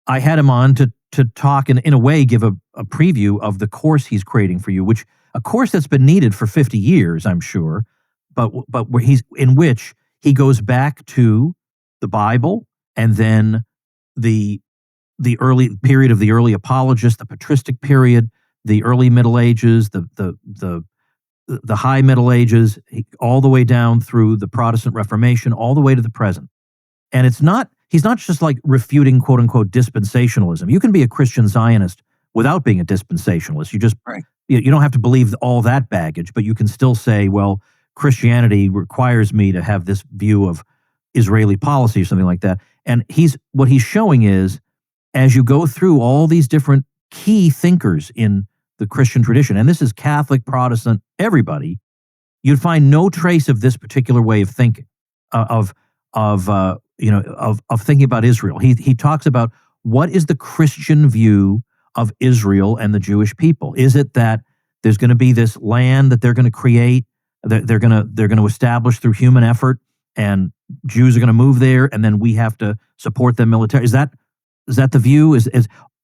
I had him on to talk and in a way give a preview of the course he's creating for you, which a course that's been needed for 50 years, I'm sure, but where in which he goes back to the Bible and then the early period of the early apologists, the patristic period, the early Middle Ages, the high Middle Ages, all the way down through the Protestant Reformation, all the way to the present. And he's not just like refuting quote unquote dispensationalism. You can be a Christian Zionist without being a dispensationalist. You just you don't have to believe all that baggage, but you can still say, well, Christianity requires me to have this view of Israeli policy or something like that. And what he's showing is, as you go through all these different key thinkers in the Christian tradition, and this is Catholic, Protestant, everybody, you'd find no trace of this particular way of thinking, of thinking about Israel. He talks about what is the Christian view of Israel and the Jewish people. Is it that there's going to be this land that they're going to create, that they're going to establish through human effort, and Jews are going to move there, and then we have to support them militarily? Is that the view?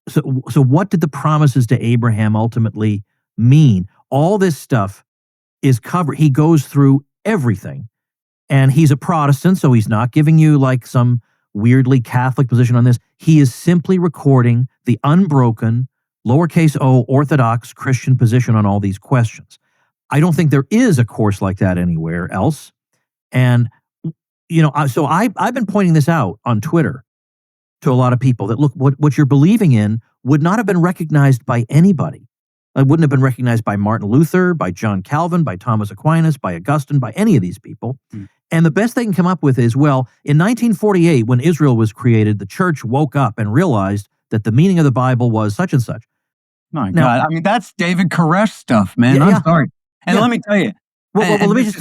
So what did the promises to Abraham ultimately mean? All this stuff is covered. He goes through everything, and he's a Protestant, so he's not giving you like some weirdly Catholic position on this. He is simply recording the unbroken, lowercase o, Orthodox Christian position on all these questions. I don't think there is a course like that anywhere else. And, so I've been pointing this out on Twitter to a lot of people that, look, what you're believing in would not have been recognized by anybody. It wouldn't have been recognized by Martin Luther, by John Calvin, by Thomas Aquinas, by Augustine, by any of these people. And the best they can come up with is, well, in 1948, when Israel was created, the church woke up and realized that the meaning of the Bible was such and such. My God. I mean, that's David Koresh stuff, man. I'm sorry. And let me tell you. Well, let me just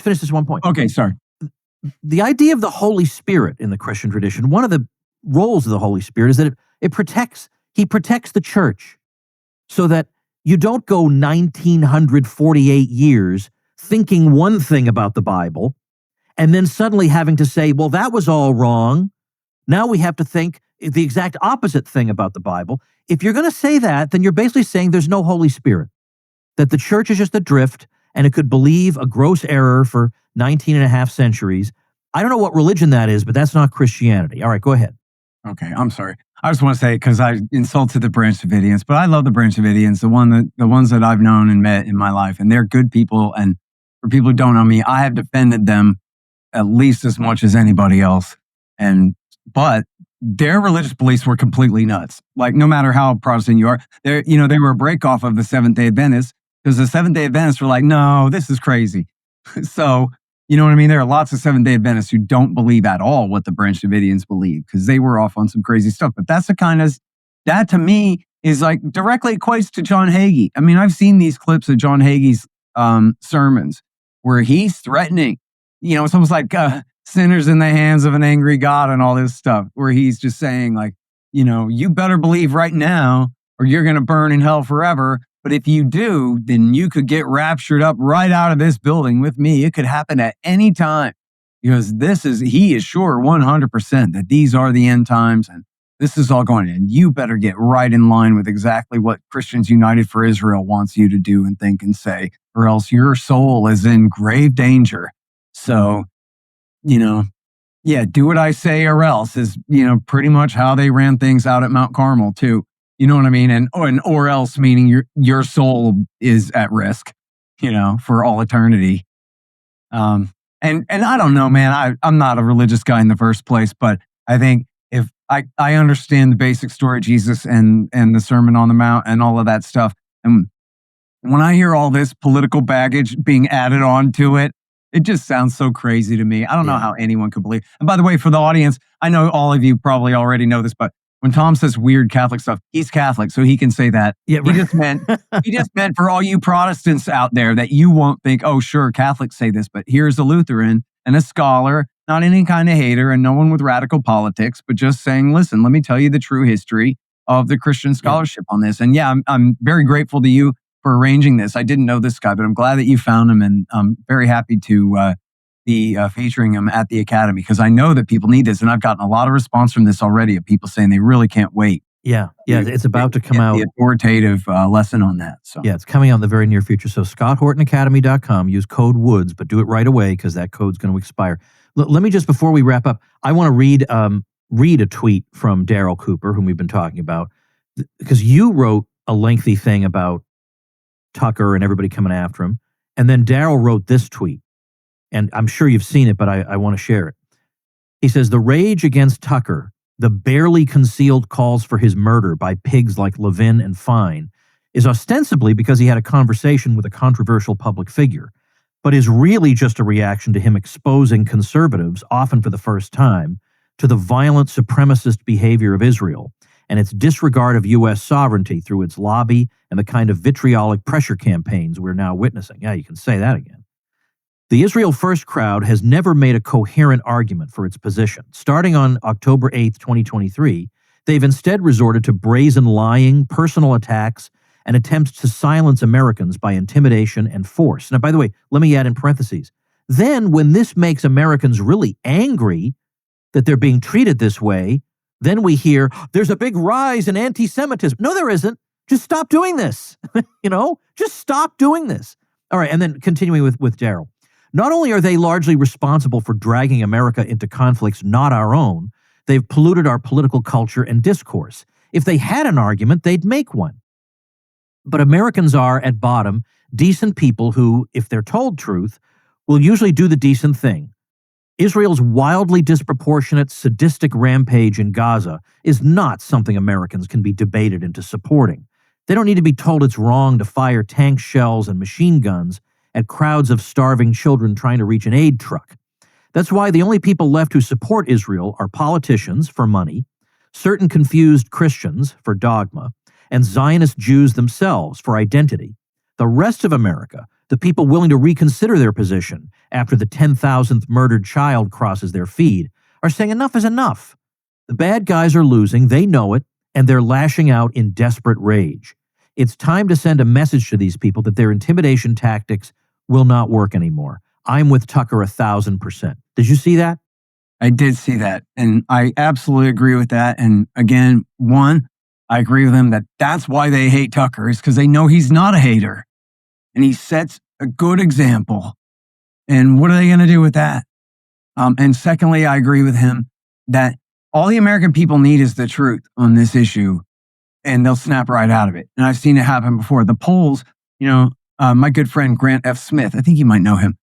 finish this one point. Okay, sorry. The idea of the Holy Spirit in the Christian tradition, one of the roles of the Holy Spirit is that he protects the church, so that you don't go 1948 years thinking one thing about the Bible and then suddenly having to say, well, that was all wrong. Now we have to think the exact opposite thing about the Bible. If you're going to say that, then you're basically saying there's no Holy Spirit, that the church is just adrift and it could believe a gross error for 19 and a half centuries. I don't know what religion that is, but that's not Christianity. All right, go ahead. Okay, I'm sorry. I just want to say, because I insulted the Branch Davidians, but I love the Branch Davidians, the ones that I've known and met in my life, and they're good people. And for people who don't know me, I have defended them at least as much as anybody else. But their religious beliefs were completely nuts. Like, no matter how Protestant you are, they were a break off of the Seventh-day Adventists, because the Seventh-day Adventists were like, no, this is crazy. So, you know what I mean? There are lots of Seventh-day Adventists who don't believe at all what the Branch Davidians believe, because they were off on some crazy stuff. But that to me is like directly equates to John Hagee. I mean, I've seen these clips of John Hagee's sermons where he's threatening, it's almost like sinners in the hands of an angry God and all this stuff, where he's just saying like, you better believe right now or you're going to burn in hell forever. But if you do, then you could get raptured up right out of this building with me. It could happen at any time, because he is sure 100% that these are the end times and this is all going in. You better get right in line with exactly what Christians United for Israel wants you to do and think and say, or else your soul is in grave danger. So, do what I say or else is, pretty much how they ran things out at Mount Carmel too. You know what I mean? And or else meaning your soul is at risk, for all eternity. And I don't know, man. I'm not a religious guy in the first place, but I think if I understand the basic story of Jesus and the Sermon on the Mount and all of that stuff, and when I hear all this political baggage being added on to it, it just sounds so crazy to me. I don't know how anyone could believe. And by the way, for the audience, I know all of you probably already know this, but when Tom says weird Catholic stuff, he's Catholic, so he can say that. Yeah, right. He just meant for all you Protestants out there that you won't think, oh, sure, Catholics say this, but here's a Lutheran and a scholar, not any kind of hater and no one with radical politics, but just saying, listen, let me tell you the true history of the Christian scholarship on this. And I'm very grateful to you for arranging this. I didn't know this guy, but I'm glad that you found him, and I'm very happy to be featuring him at the Academy, because I know that people need this, and I've gotten a lot of response from this already of people saying they really can't wait Yeah, it's about to come out. The authoritative lesson on that. So Yeah, it's coming out in the very near future. So ScottHortonAcademy.com, use code WOODS, but do it right away because that code's going to expire. Let me just, before we wrap up, I want to read a tweet from Daryl Cooper, whom we've been talking about, because you wrote a lengthy thing about Tucker and everybody coming after him. And then Daryl wrote this tweet, and I'm sure you've seen it, but I want to share it. He says, the rage against Tucker, the barely concealed calls for his murder by pigs like Levin and Fine, is ostensibly because he had a conversation with a controversial public figure, but is really just a reaction to him exposing conservatives, often for the first time, to the violent supremacist behavior of Israel and its disregard of U.S. sovereignty through its lobby and the kind of vitriolic pressure campaigns we're now witnessing. Yeah, you can say that again. The Israel First crowd has never made a coherent argument for its position. Starting on October 8th, 2023, they've instead resorted to brazen lying, personal attacks, and attempts to silence Americans by intimidation and force. Now, by the way, let me add in parentheses. Then, when this makes Americans really angry that they're being treated this way, then we hear, there's a big rise in anti-Semitism. No, there isn't. Just stop doing this. Just stop doing this. All right, and then continuing with Daryl. Not only are they largely responsible for dragging America into conflicts not our own, they've polluted our political culture and discourse. If they had an argument, they'd make one. But Americans are, at bottom, decent people who, if they're told truth, will usually do the decent thing. Israel's wildly disproportionate, sadistic rampage in Gaza is not something Americans can be debated into supporting. They don't need to be told it's wrong to fire tank shells and machine guns at crowds of starving children trying to reach an aid truck. That's why the only people left who support Israel are politicians for money, certain confused Christians for dogma, and Zionist Jews themselves for identity. The rest of America, the people willing to reconsider their position after the 10,000th murdered child crosses their feed, are saying enough is enough. The bad guys are losing, they know it, and they're lashing out in desperate rage. It's time to send a message to these people that their intimidation tactics will not work anymore. I'm with Tucker 1,000%. Did you see that? I did see that, and I absolutely agree with that. And again, one, I agree with him that that's why they hate Tucker, is because they know he's not a hater. And he sets a good example. And what are they going to do with that? And secondly, I agree with him that all the American people need is the truth on this issue, and they'll snap right out of it. And I've seen it happen before. The polls, my good friend Grant F. Smith, I think you might know him.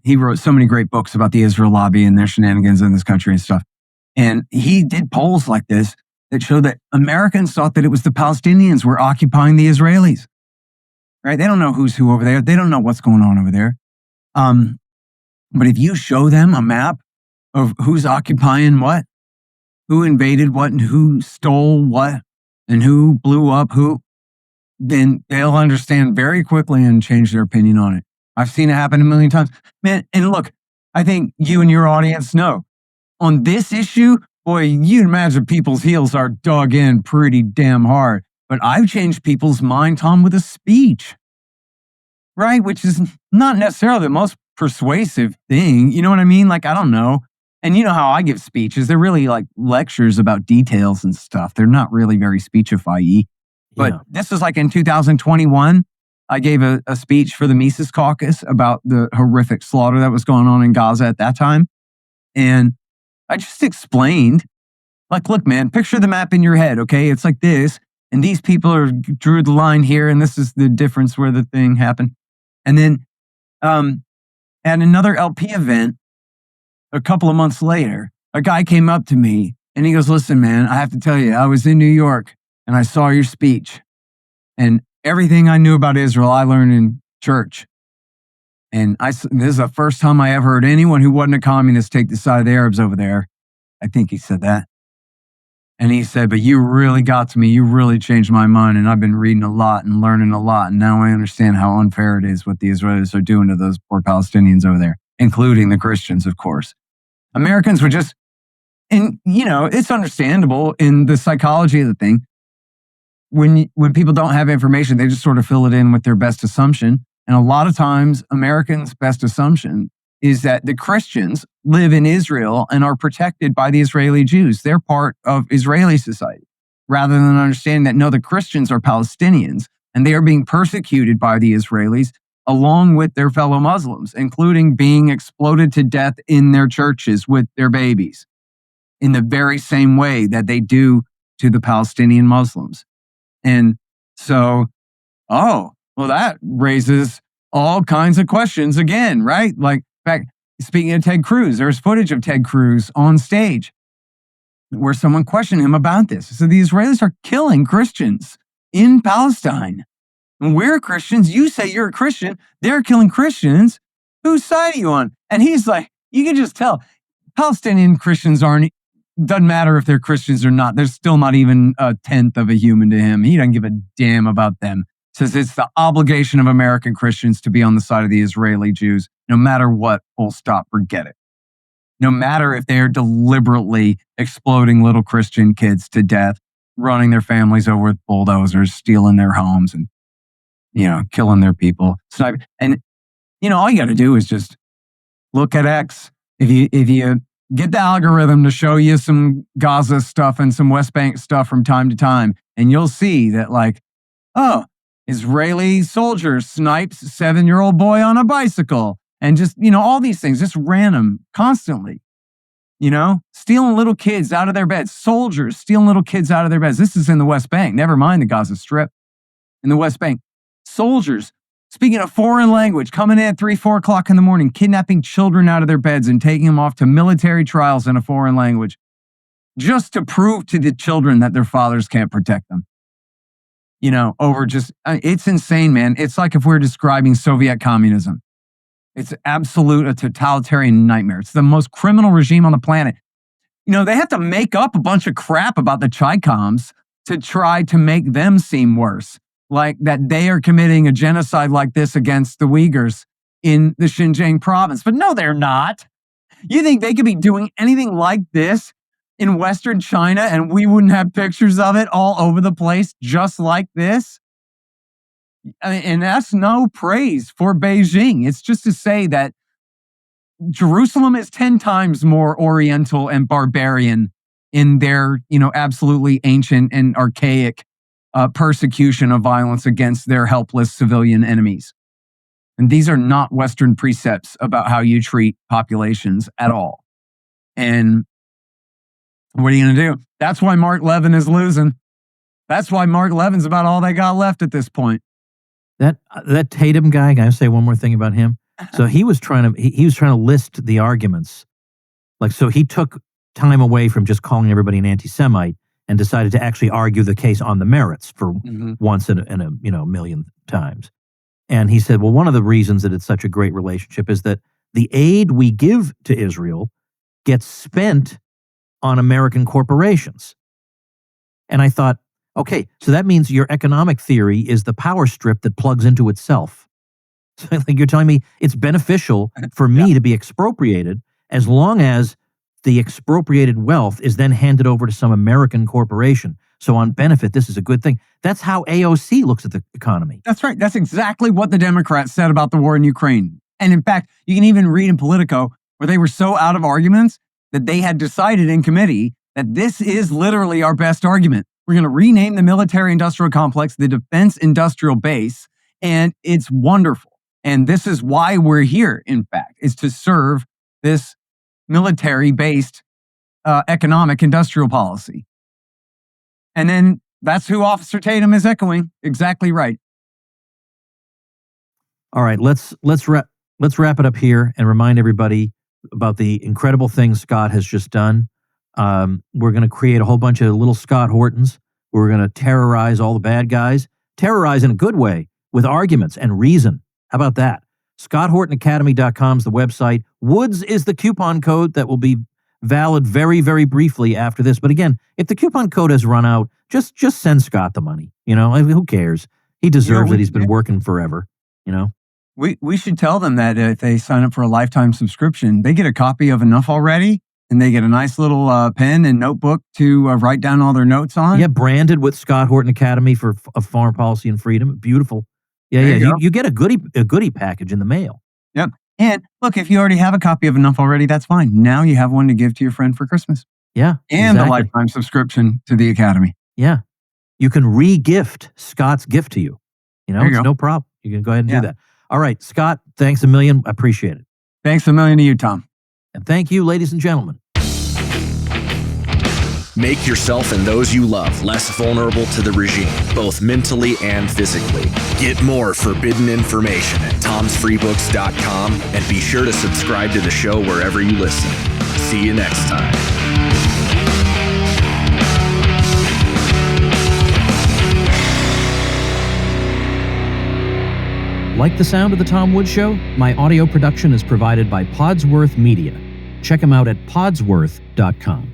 He wrote so many great books about the Israel lobby and their shenanigans in this country and stuff. And he did polls like this that showed that Americans thought that it was the Palestinians were occupying the Israelis. Right? They don't know who's who over there. They don't know what's going on over there. But if you show them a map of who's occupying what, who invaded what, and who stole what, and who blew up who, then they'll understand very quickly and change their opinion on it. I've seen it happen a million times. Man, and look, I think you and your audience know. On this issue, boy, you'd imagine people's heels are dug in pretty damn hard. But I've changed people's mind, Tom, with a speech, right? Which is not necessarily the most persuasive thing. You know what I mean? Like, I don't know. And you know how I give speeches. They're really like lectures about details and stuff. They're not really very speechify-y. But This was like in 2021. I gave a speech for the Mises Caucus about the horrific slaughter that was going on in Gaza at that time. And I just explained, like, look, man, picture the map in your head, okay? It's like this. And these people drew the line here, and this is the difference where the thing happened. And then at another LP event, a couple of months later, a guy came up to me, and he goes, listen, man, I have to tell you, I was in New York, and I saw your speech. And everything I knew about Israel, I learned in church. And this is the first time I ever heard anyone who wasn't a communist take the side of the Arabs over there. I think he said that. And he said, but you really got to me. You really changed my mind. And I've been reading a lot and learning a lot. And now I understand how unfair it is what the Israelis are doing to those poor Palestinians over there, including the Christians, of course. Americans were just, and it's understandable in the psychology of the thing. When people don't have information, they just sort of fill it in with their best assumption. And a lot of times, Americans' best assumption is that the Christians live in Israel and are protected by the Israeli Jews. They're part of Israeli society. rather than understanding that, no, the Christians are Palestinians and they are being persecuted by the Israelis along with their fellow Muslims, including being exploded to death in their churches with their babies in the very same way that they do to the Palestinian Muslims. And so, that raises all kinds of questions again, right? Like, in fact, speaking of Ted Cruz, there's footage of Ted Cruz on stage where someone questioned him about this. So the Israelis are killing Christians in Palestine. And we're Christians. You say you're a Christian. They're killing Christians. Whose side are you on? And he's like, you can just tell Palestinian Christians doesn't matter if they're Christians or not. They're still not even a tenth of a human to him. He doesn't give a damn about them. Says it's the obligation of American Christians to be on the side of the Israeli Jews, no matter what, full stop, forget it. No matter if they're deliberately exploding little Christian kids to death, running their families over with bulldozers, stealing their homes and, killing their people. And, all you got to do is just look at X. If you get the algorithm to show you some Gaza stuff and some West Bank stuff from time to time, and you'll see that Israeli soldiers snipes 7-year-old boy on a bicycle and just, all these things, just random, constantly, stealing little kids out of their beds, soldiers stealing little kids out of their beds. This is in the West Bank, never mind the Gaza Strip. In the West Bank, soldiers speaking a foreign language, coming in at 3-4 o'clock in the morning, kidnapping children out of their beds and taking them off to military trials in a foreign language, just to prove to the children that their fathers can't protect them. It's insane, man. It's like if we're describing Soviet communism. It's a totalitarian nightmare. It's the most criminal regime on the planet. They have to make up a bunch of crap about the Chi-Coms to try to make them seem worse. Like that they are committing a genocide like this against the Uyghurs in the Xinjiang province. But no, they're not. You think they could be doing anything like this in Western China and we wouldn't have pictures of it all over the place just like this? And that's no praise for Beijing. It's just to say that Jerusalem is 10 times more oriental and barbarian in their, absolutely ancient and archaic persecution of violence against their helpless civilian enemies. And these are not Western precepts about how you treat populations at all. And what are you going to do? That's why Mark Levin is losing. That's why Mark Levin's about all they got left at this point. That Tatum guy, can I say one more thing about him? So he was trying to list the arguments. So he took time away from just calling everybody an anti-Semite and decided to actually argue the case on the merits for once in a million times. And he said, well, one of the reasons that it's such a great relationship is that the aid we give to Israel gets spent on American corporations. And I thought, okay, so that means your economic theory is the power strip that plugs into itself. So you're telling me it's beneficial for me to be expropriated as long as the expropriated wealth is then handed over to some American corporation. So on benefit, this is a good thing. That's how AOC looks at the economy. That's right. That's exactly what the Democrats said about the war in Ukraine. And in fact, you can even read in Politico where they were so out of arguments that they had decided in committee that this is literally our best argument. We're going to rename the military-industrial complex the Defense Industrial Base, and it's wonderful. And this is why we're here, in fact, is to serve this military-based economic industrial policy. And then that's who Officer Tatum is echoing. Exactly right. All right, let's wrap it up here and remind everybody about the incredible things Scott has just done. We're going to create a whole bunch of little Scott Hortons. We're going to terrorize all the bad guys. Terrorize in a good way with arguments and reason. How about that? ScottHortonAcademy.com is the website. Woods is the coupon code that will be valid very, very briefly after this. But again, if the coupon code has run out, just send Scott the money. Who cares? He deserves it. He's been working forever. We should tell them that if they sign up for a lifetime subscription, they get a copy of Enough Already, and they get a nice little pen and notebook to write down all their notes on. Yeah, branded with Scott Horton Academy for Foreign Policy and Freedom. Beautiful. Yeah. You get a goodie package in the mail. Yep. And look, if you already have a copy of Enough Already, that's fine. Now you have one to give to your friend for Christmas. Yeah. And a lifetime subscription to the Academy. Yeah. You can re-gift Scott's gift to you. You know, There you it's go. no problem. You can go ahead and Yeah. do that. All right, Scott, thanks a million. I appreciate it. Thanks a million to you, Tom. And thank you, ladies and gentlemen. Make yourself and those you love less vulnerable to the regime, both mentally and physically. Get more forbidden information at tomsfreebooks.com and be sure to subscribe to the show wherever you listen. See you next time. Like the sound of The Tom Woods Show? My audio production is provided by Podsworth Media. Check them out at podsworth.com.